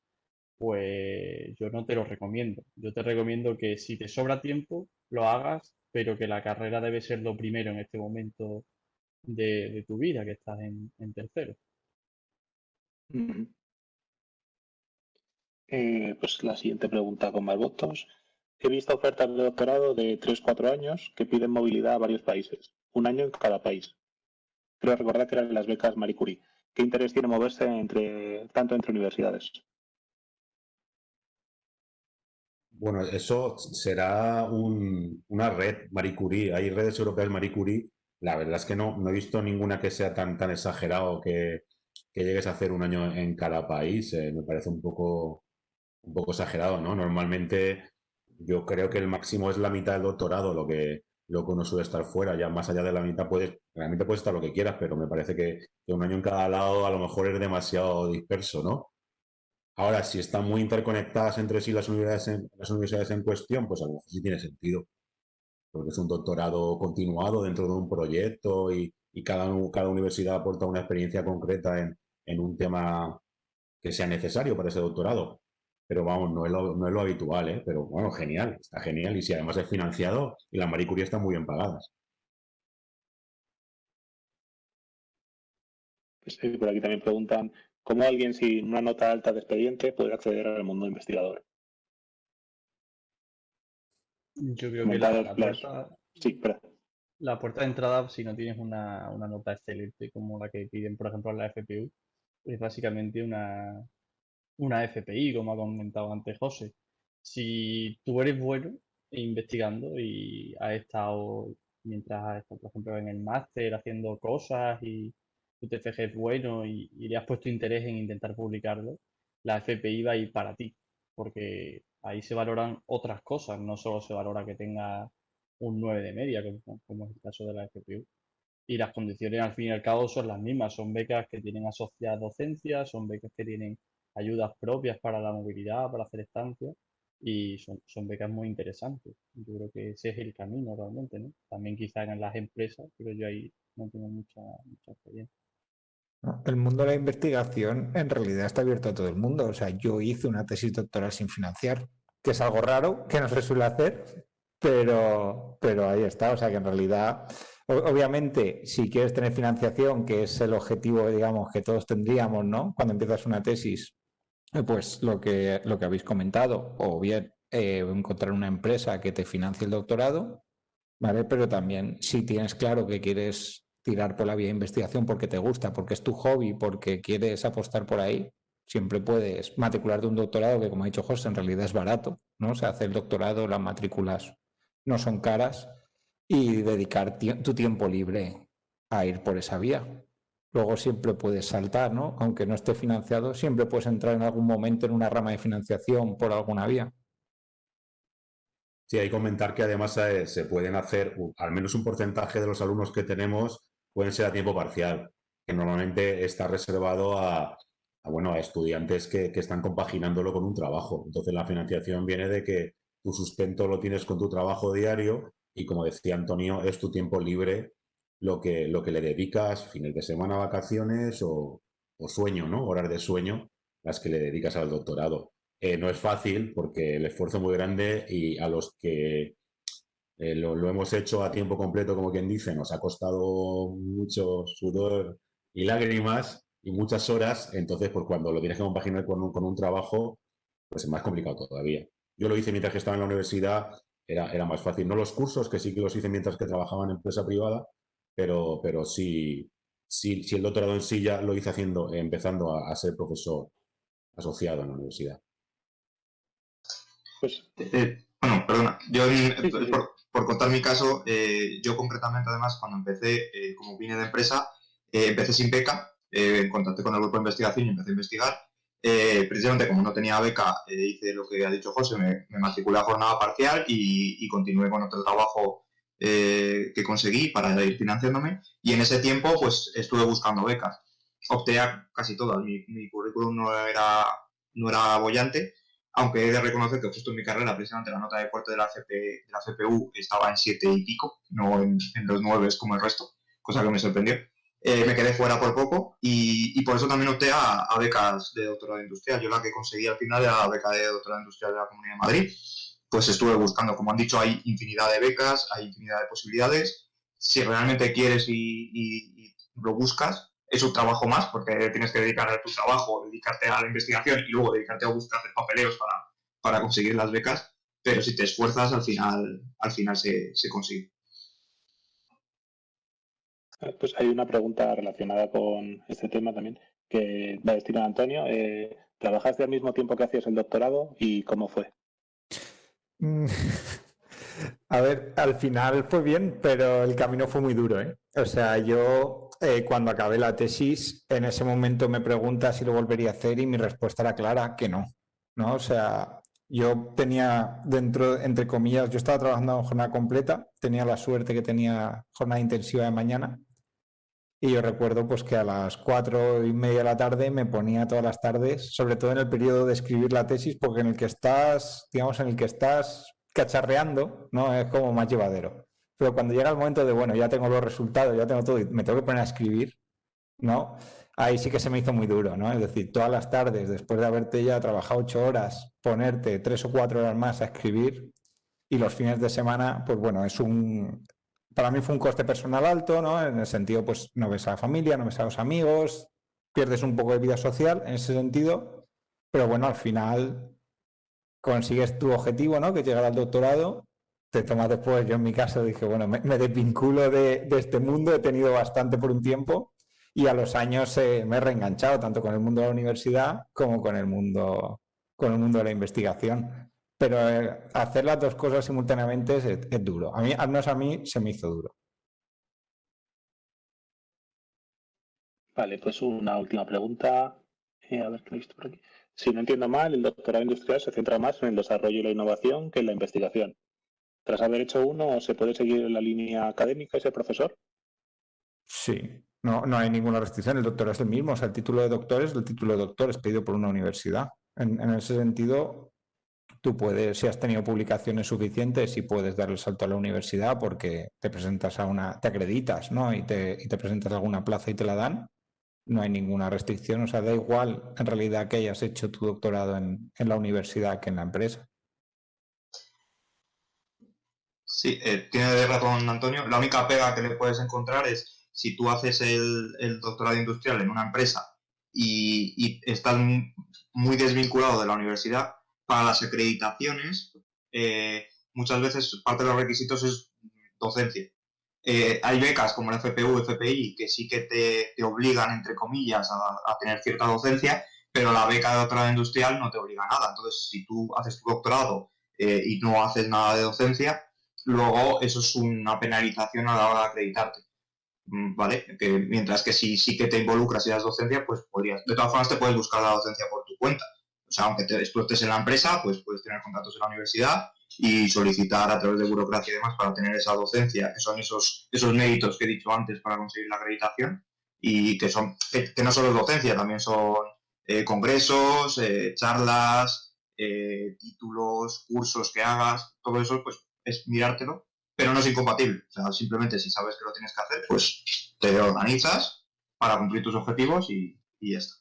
pues yo no te lo recomiendo. Yo te recomiendo que si te sobra tiempo, lo hagas, pero que la carrera debe ser lo primero en este momento de tu vida, que estás en tercero. Ujú. Pues la siguiente pregunta con más votos. He visto ofertas de doctorado de 3 o 4 años que piden movilidad a varios países, un año en cada país. Creo recordar que eran las becas Marie Curie. ¿Qué interés tiene moverse tanto entre universidades? Bueno, eso será una red Marie Curie. Hay redes europeas Marie Curie. La verdad es que no he visto ninguna que sea tan exagerado que llegues a hacer un año en cada país. Me parece un poco exagerado, ¿no? Normalmente yo creo que el máximo es la mitad del doctorado, lo que uno suele estar fuera. Ya más allá de la mitad realmente puedes estar lo que quieras, pero me parece que un año en cada lado a lo mejor es demasiado disperso, ¿no? Ahora, si están muy interconectadas entre sí las universidades en cuestión, pues a lo mejor sí tiene sentido, porque es un doctorado continuado dentro de un proyecto y cada universidad aporta una experiencia concreta en un tema que sea necesario para ese doctorado. Pero vamos, no es lo habitual, ¿eh? Pero bueno, genial, está genial. Y si además es financiado, y las Marie Curie están muy bien pagadas. Pues, por aquí también preguntan, ¿cómo alguien sin una nota alta de expediente puede acceder al mundo investigador? Yo creo que Montados la las... puerta, Sí, pero... la puerta de entrada, si no tienes una nota excelente como la que piden, por ejemplo, en la FPU, es básicamente una FPI, como ha comentado antes José. Si tú eres bueno investigando y has estado, mientras has estado, por ejemplo, en el máster haciendo cosas y tu TFG es bueno y le has puesto interés en intentar publicarlo, la FPI va a ir para ti, porque ahí se valoran otras cosas, no solo se valora que tenga un 9 de media, como es el caso de la FPU. Y las condiciones al fin y al cabo son las mismas, son becas que tienen asociadas docencias, son becas que tienen ayudas propias para la movilidad, para hacer estancias y son becas muy interesantes. Yo creo que ese es el camino realmente, ¿no? También quizás en las empresas, pero yo ahí no tengo mucha experiencia. ¿No? El mundo de la investigación en realidad está abierto a todo el mundo. O sea, yo hice una tesis doctoral sin financiar, que es algo raro, que no se suele hacer, pero ahí está. O sea, que en realidad, obviamente, si quieres tener financiación, que es el objetivo, digamos, que todos tendríamos, ¿no? Cuando empiezas una tesis, pues lo que habéis comentado, o bien encontrar una empresa que te financie el doctorado, ¿vale? Pero también si tienes claro que quieres tirar por la vía de investigación porque te gusta, porque es tu hobby, porque quieres apostar por ahí, siempre puedes matricularte un doctorado que, como ha dicho José, en realidad es barato, ¿no? O sea, hacer el doctorado, las matrículas no son caras y dedicar tu tiempo libre a ir por esa vía. Luego siempre puedes saltar, ¿no? Aunque no esté financiado, siempre puedes entrar en algún momento en una rama de financiación por alguna vía. Sí, hay que comentar que además se pueden hacer, al menos un porcentaje de los alumnos que tenemos pueden ser a tiempo parcial, que normalmente está reservado a estudiantes que están compaginándolo con un trabajo. Entonces la financiación viene de que tu sustento lo tienes con tu trabajo diario y, como decía Antonio, es tu tiempo libre lo que le dedicas, fines de semana, vacaciones o sueño, ¿no? Horas de sueño, las que le dedicas al doctorado. No es fácil porque el esfuerzo es muy grande y a los que lo hemos hecho a tiempo completo, como quien dice, nos ha costado mucho sudor y lágrimas y muchas horas. Entonces, pues cuando lo tienes que compaginar con un trabajo, pues es más complicado todavía. Yo lo hice mientras que estaba en la universidad, era más fácil. No los cursos, que sí que los hice mientras que trabajaba en empresa privada, pero sí el doctorado en sí ya lo hice empezando a ser profesor asociado en la universidad. Pues, Bueno, perdona, yo sí. por contar mi caso, yo concretamente además cuando empecé, como vine de empresa, empecé sin beca, contacté con el grupo de investigación y empecé a investigar. Precisamente como no tenía beca, hice lo que ha dicho José, me matriculé a jornada parcial y continué con otro trabajo que conseguí para ir financiándome, y en ese tiempo pues estuve buscando becas. Opté a casi todas, mi currículum no era boyante, aunque he de reconocer que justo en mi carrera, precisamente la nota de corte de la FPU estaba en 7 y pico, no en los 9 como el resto, cosa que me sorprendió. Me quedé fuera por poco y por eso también opté a becas de doctorado industrial. Yo la que conseguí al final era la beca de doctorado industrial de la Comunidad de Madrid. Pues estuve buscando, como han dicho, hay infinidad de becas, hay infinidad de posibilidades. Si realmente quieres y lo buscas, es un trabajo más, porque tienes que dedicar a tu trabajo, dedicarte a la investigación y luego dedicarte a buscar hacer papeleos para conseguir las becas, pero si te esfuerzas, al final se consigue. Pues hay una pregunta relacionada con este tema también, que va destinada a Antonio. ¿Trabajaste al mismo tiempo que hacías el doctorado y cómo fue? A ver, al final fue bien, pero el camino fue muy duro, ¿eh? O sea, yo cuando acabé la tesis, en ese momento me pregunta si lo volvería a hacer y mi respuesta era clara, que no, ¿no? O sea, yo tenía dentro, entre comillas, yo estaba trabajando en jornada completa, tenía la suerte que tenía jornada intensiva de mañana y yo recuerdo pues que a las 4:30 de la tarde me ponía todas las tardes, sobre todo en el periodo de escribir la tesis, porque en el que estás, digamos, en el que estás cacharreando, ¿no? Es como más llevadero. Pero cuando llega el momento de, bueno, ya tengo los resultados, ya tengo todo y me tengo que poner a escribir, ¿no? Ahí sí que se me hizo muy duro, ¿no? Es decir, todas las tardes, después de haberte ya trabajado 8 horas, ponerte 3 o 4 horas más a escribir y los fines de semana, pues bueno, para mí fue un coste personal alto, ¿no? En el sentido, pues no ves a la familia, no ves a los amigos, pierdes un poco de vida social en ese sentido, pero bueno, al final consigues tu objetivo, ¿no? Que es llegar al doctorado te tomas después. Yo en mi caso dije, bueno, me desvinculo de este mundo, he tenido bastante por un tiempo y a los años me he reenganchado tanto con el mundo de la universidad como con el mundo de la investigación. Pero hacer las dos cosas simultáneamente es duro. A mí, al menos a mí, se me hizo duro. Vale, pues una última pregunta. A ver qué he visto por aquí. Si no entiendo mal, el doctorado industrial se centra más en el desarrollo y la innovación que en la investigación. Tras haber hecho uno, ¿se puede seguir en la línea académica y ser profesor? Sí, no hay ninguna restricción. El doctorado es el mismo. O sea, el título de doctor es el título de doctor, es pedido por una universidad. En ese sentido, tú puedes, si has tenido publicaciones suficientes, y puedes dar el salto a la universidad porque te presentas te acreditas, ¿no? Y te presentas a alguna plaza y te la dan. No hay ninguna restricción. O sea, da igual en realidad que hayas hecho tu doctorado en la universidad que en la empresa. Sí, tiene razón Antonio. La única pega que le puedes encontrar es si tú haces el doctorado industrial en una empresa y estás muy desvinculado de la universidad, para las acreditaciones, muchas veces parte de los requisitos es docencia. Hay becas como la FPU, FPI, que sí que te obligan, entre comillas, a tener cierta docencia, pero la beca de doctorado industrial no te obliga a nada. Entonces, si tú haces tu doctorado y no haces nada de docencia, luego eso es una penalización a la hora de acreditarte, ¿vale? Que mientras que si sí que te involucras y das docencia, pues podrías. De todas formas, te puedes buscar la docencia por tu cuenta. O sea, aunque tú estés en la empresa, pues puedes tener contactos en la universidad y solicitar a través de burocracia y demás para tener esa docencia, que son esos méritos que he dicho antes para conseguir la acreditación, y que no solo es docencia, también son congresos, charlas, títulos, cursos que hagas, todo eso pues es mirártelo, pero no es incompatible. O sea, simplemente si sabes que lo tienes que hacer, pues te organizas para cumplir tus objetivos y ya está.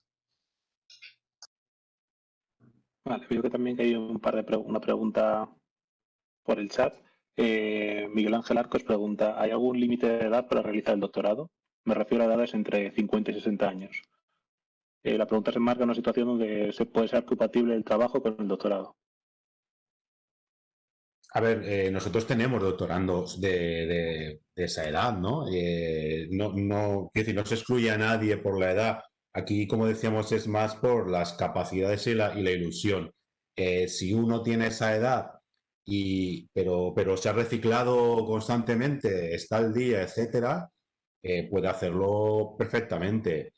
Vale, veo que también hay una pregunta por el chat. Miguel Ángel Arcos pregunta, ¿hay algún límite de edad para realizar el doctorado? Me refiero a edades entre 50 y 60 años. La pregunta se enmarca en una situación donde se puede ser compatible el trabajo con el doctorado. A ver, nosotros tenemos doctorandos de esa edad, ¿no? Quiero decir, no se excluye a nadie por la edad. Aquí, como decíamos, es más por las capacidades y la ilusión. Si uno tiene esa edad, pero se ha reciclado constantemente, está al día, etcétera, puede hacerlo perfectamente.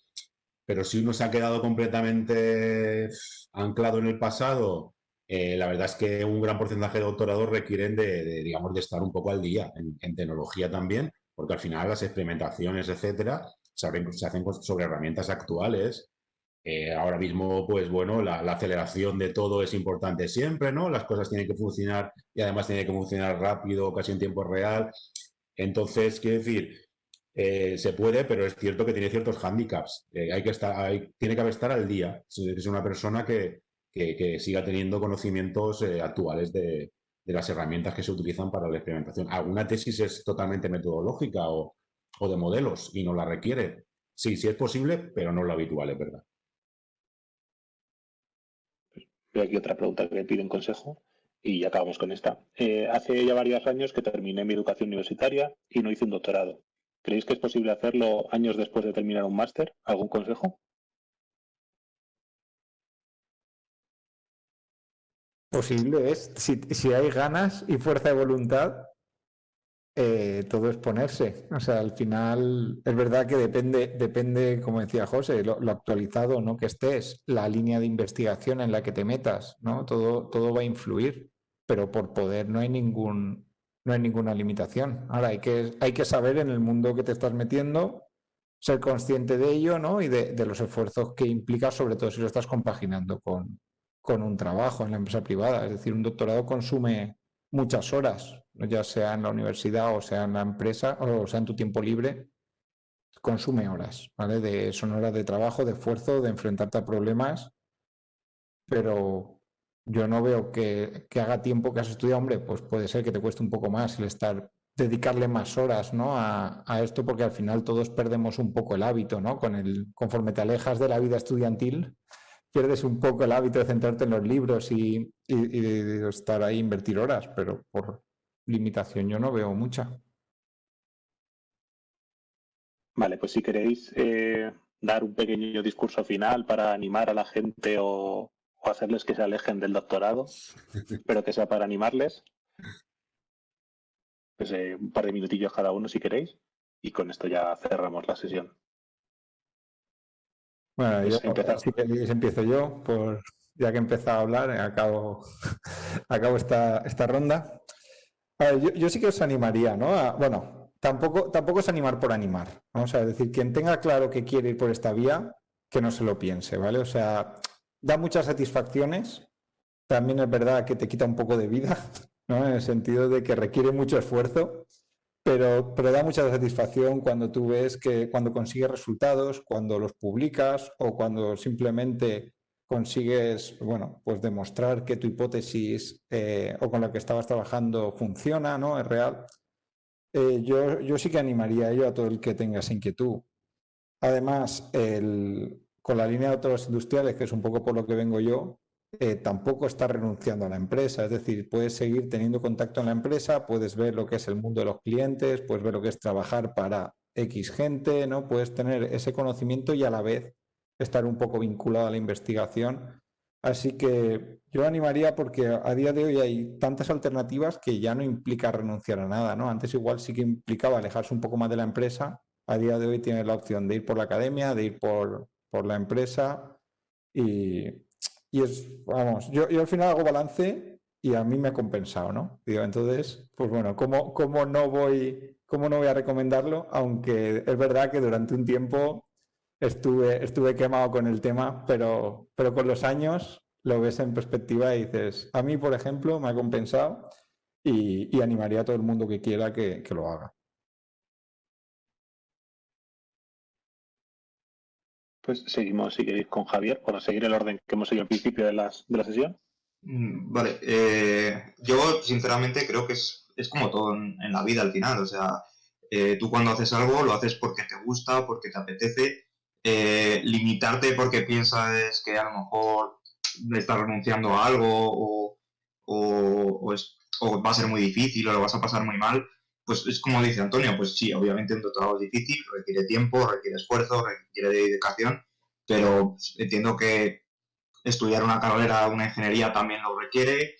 Pero si uno se ha quedado completamente anclado en el pasado, la verdad es que un gran porcentaje de doctorados requieren digamos, de estar un poco al día en tecnología también, porque al final las experimentaciones, etcétera, se hacen sobre herramientas actuales. Ahora mismo, pues bueno, la aceleración de todo es importante siempre, ¿no? Las cosas tienen que funcionar y además tienen que funcionar rápido, casi en tiempo real. Entonces, quiero decir, se puede, pero es cierto que tiene ciertos hándicaps. Tiene que estar al día. Es una persona que siga teniendo conocimientos actuales de las herramientas que se utilizan para la experimentación. ¿Alguna tesis es totalmente metodológica o de modelos y no la requiere? Sí, sí es posible, pero no es lo habitual, es verdad. Veo aquí otra pregunta que piden consejo y ya acabamos con esta. Hace ya varios años que terminé mi educación universitaria y no hice un doctorado. ¿Creéis que es posible hacerlo años después de terminar un máster? ¿Algún consejo? Posible es, si hay ganas y fuerza de voluntad, todo es ponerse. O sea, al final es verdad que depende, como decía José, lo actualizado, ¿no?, que estés, la línea de investigación en la que te metas, ¿no? Todo va a influir, pero por poder no hay ninguna limitación. Ahora hay que saber en el mundo que te estás metiendo, ser consciente de ello, ¿no?, y de los esfuerzos que implica, sobre todo si lo estás compaginando con un trabajo en la empresa privada. Es decir, un doctorado consume muchas horas, ya sea en la universidad o sea en la empresa o sea en tu tiempo libre, consume horas, ¿vale? Son horas de trabajo, de esfuerzo, de enfrentarte a problemas, pero yo no veo que haga tiempo que has estudiado. Hombre, pues puede ser que te cueste un poco más dedicarle más horas, ¿no?, a esto, porque al final todos perdemos un poco el hábito, ¿no? Conforme te alejas de la vida estudiantil, pierdes un poco el hábito de centrarte en los libros y de estar ahí, invertir horas, pero limitación yo no veo mucha. Vale, pues si queréis dar un pequeño discurso final para animar a la gente o hacerles que se alejen del doctorado, pero que sea para animarles, pues un par de minutillos cada uno si queréis, y con esto ya cerramos la sesión. Bueno, Pues si queréis empiezo yo, ya que he empezado a hablar, acabo esta ronda. A ver, yo sí que os animaría, ¿no? Bueno, tampoco es animar por animar, ¿no? O sea, es decir, quien tenga claro que quiere ir por esta vía, que no se lo piense, ¿vale? O sea, da muchas satisfacciones, también es verdad que te quita un poco de vida, ¿no? En el sentido de que requiere mucho esfuerzo, pero da mucha satisfacción cuando tú ves que cuando consigues resultados, cuando los publicas o cuando simplemente consigues, bueno, pues demostrar que tu hipótesis o con la que estabas trabajando funciona, ¿no? Es real. Yo sí que animaría a ello a todo el que tenga esa inquietud. Además, con la línea de autores industriales, que es un poco por lo que vengo yo, tampoco estás renunciando a la empresa. Es decir, puedes seguir teniendo contacto en la empresa, puedes ver lo que es el mundo de los clientes, puedes ver lo que es trabajar para X gente, ¿no? Puedes tener ese conocimiento y a la vez estar un poco vinculado a la investigación. Así que yo animaría porque a día de hoy hay tantas alternativas que ya no implica renunciar a nada, ¿no? Antes igual sí que implicaba alejarse un poco más de la empresa. A día de hoy tienes la opción de ir por la academia, de ir por la empresa y vamos, yo al final hago balance y a mí me ha compensado, ¿no? Digo, entonces, pues bueno, ¿cómo no voy a recomendarlo? Aunque es verdad que durante un tiempo estuve quemado con el tema, pero con los años lo ves en perspectiva y dices, a mí, por ejemplo, me ha compensado y animaría a todo el mundo que quiera que lo haga. Pues seguimos, si queréis, con Javier, para seguir el orden que hemos seguido al principio de la sesión. Vale, yo sinceramente creo que es como todo en la vida al final, o sea, tú cuando haces algo lo haces porque te gusta, porque te apetece, limitarte porque piensas que a lo mejor le estás renunciando a algo o va a ser muy difícil o lo vas a pasar muy mal, pues es como dice Antonio, pues sí, obviamente un doctorado es difícil, requiere tiempo, requiere esfuerzo, requiere dedicación, pero entiendo que estudiar una carrera, una ingeniería también lo requiere,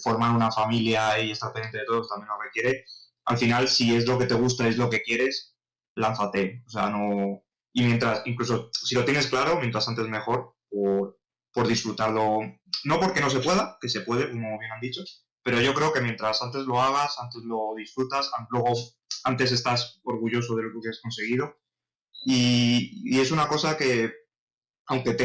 formar una familia y estar pendiente de todos también lo requiere. Al final, si es lo que te gusta, es lo que quieres, lánzate. O sea, no... Y mientras, incluso si lo tienes claro, mientras antes mejor, por disfrutarlo. No porque no se pueda, que se puede, como bien han dicho, pero yo creo que mientras antes lo hagas, antes lo disfrutas, luego antes estás orgulloso de lo que has conseguido. Y es una cosa que, aunque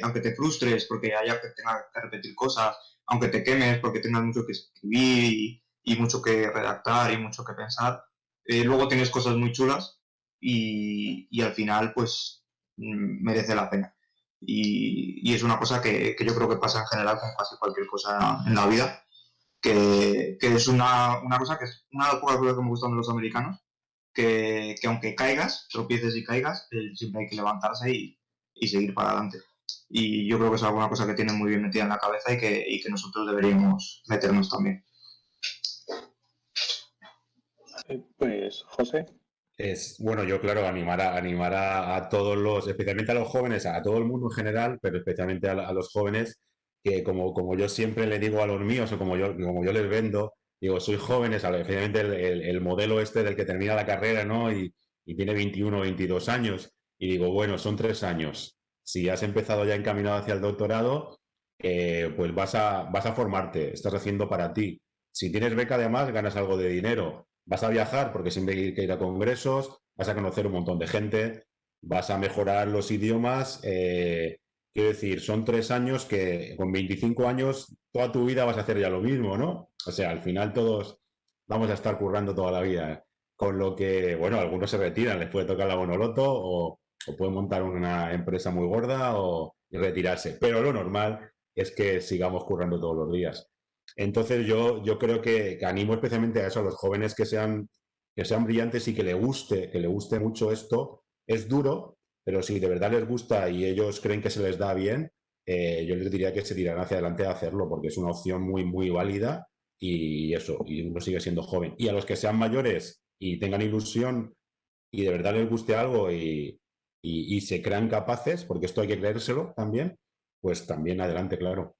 aunque te frustres porque haya que tengas que repetir cosas, aunque te quemes porque tengas mucho que escribir y mucho que redactar y mucho que pensar, luego tienes cosas muy chulas y al final pues merece la pena. Y es una cosa que yo creo que pasa en general con casi cualquier cosa en la vida, que es una cosa que es una de las pocas cosas que me gustan de los americanos, que aunque caigas, tropieces y caigas, siempre hay que levantarse y seguir para adelante. Y yo creo que es alguna cosa que tienen muy bien metida en la cabeza y que nosotros deberíamos meternos también. Pues, José. Bueno, yo claro, animar a todos especialmente a los jóvenes, a todo el mundo en general, pero especialmente a los jóvenes, que como yo siempre le digo a los míos o como yo les vendo, digo, sois jóvenes, especialmente el modelo este del que termina la carrera, ¿no? Y tiene 21 o 22 años, y digo, bueno, son 3 años. Si has empezado ya encaminado hacia el doctorado, pues vas a formarte, estás haciendo para ti. Si tienes beca, además, ganas algo de dinero. Vas a viajar porque siempre hay que ir a congresos, vas a conocer un montón de gente, vas a mejorar los idiomas. Quiero decir, son 3 años que con 25 años toda tu vida vas a hacer ya lo mismo, ¿no? O sea, al final todos vamos a estar currando toda la vida. Con lo que, bueno, algunos se retiran, les puede tocar la Bonoloto o pueden montar una empresa muy gorda y retirarse. Pero lo normal es que sigamos currando todos los días. Entonces yo creo que animo especialmente a eso, a los jóvenes que sean brillantes y que le guste mucho esto. Es duro, pero si de verdad les gusta y ellos creen que se les da bien, yo les diría que se tirarán hacia adelante a hacerlo, porque es una opción muy, muy válida y eso, y uno sigue siendo joven. Y a los que sean mayores y tengan ilusión y de verdad les guste algo y se crean capaces, porque esto hay que creérselo también, pues también adelante, claro.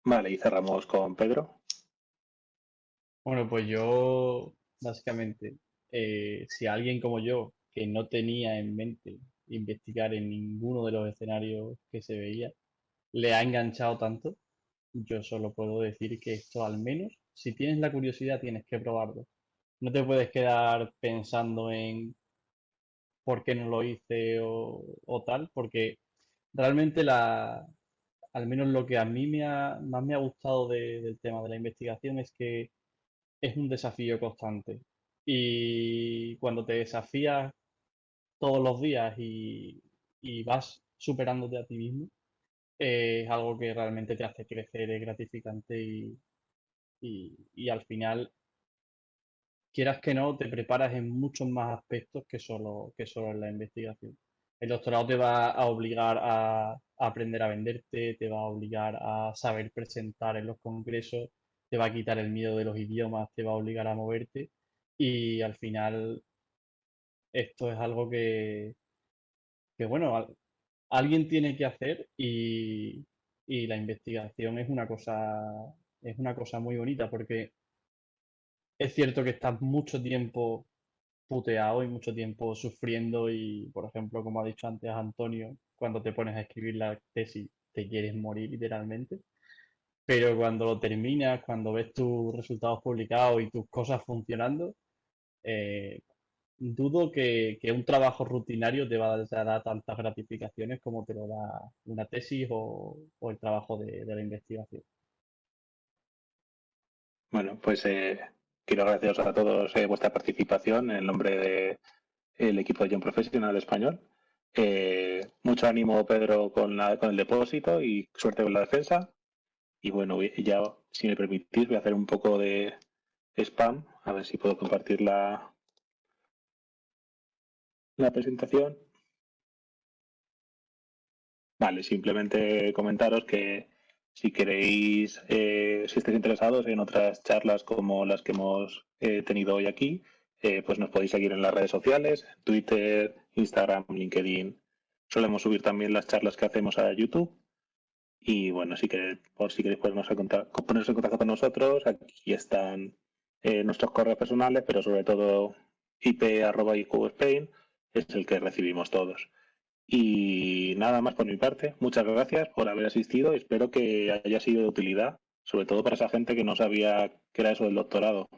Vale, y cerramos con Pedro. Bueno, pues yo, básicamente, si alguien como yo, que no tenía en mente investigar en ninguno de los escenarios que se veía, le ha enganchado tanto, yo solo puedo decir que esto al menos, si tienes la curiosidad, tienes que probarlo. No te puedes quedar pensando en por qué no lo hice o tal, porque realmente al menos lo que a mí más me ha gustado del tema de la investigación es que es un desafío constante. Y cuando te desafías todos los días y vas superándote a ti mismo, es algo que realmente te hace crecer, es gratificante y al final, quieras que no, te preparas en muchos más aspectos que solo en la investigación. El doctorado te va a obligar a aprender a venderte, te va a obligar a saber presentar en los congresos, te va a quitar el miedo de los idiomas, te va a obligar a moverte y al final esto es algo que bueno, alguien tiene que hacer y la investigación es una cosa muy bonita porque es cierto que estás mucho tiempo puteado y mucho tiempo sufriendo y, por ejemplo, como ha dicho antes Antonio, cuando te pones a escribir la tesis te quieres morir literalmente, pero cuando lo terminas, cuando ves tus resultados publicados y tus cosas funcionando, eh, dudo que un trabajo rutinario te va a dar tantas gratificaciones como te lo da una tesis o el trabajo de la investigación. Bueno, pues quiero agradeceros a todos vuestra participación en nombre del equipo de Young Professional español. Mucho ánimo, Pedro, con el depósito y suerte con la defensa. Y bueno, ya, si me permitís, voy a hacer un poco de spam, a ver si puedo compartir la presentación. Vale, simplemente comentaros que si queréis, si estáis interesados en otras charlas como las que hemos tenido hoy aquí, pues nos podéis seguir en las redes sociales, Twitter, Instagram, LinkedIn. Solemos subir también las charlas que hacemos a YouTube. Y bueno, si queréis poneros en contacto con nosotros, aquí están nuestros correos personales, pero sobre todo ip@iqspain es el que recibimos todos. Y nada más por mi parte. Muchas gracias por haber asistido y espero que haya sido de utilidad, sobre todo para esa gente que no sabía qué era eso del doctorado.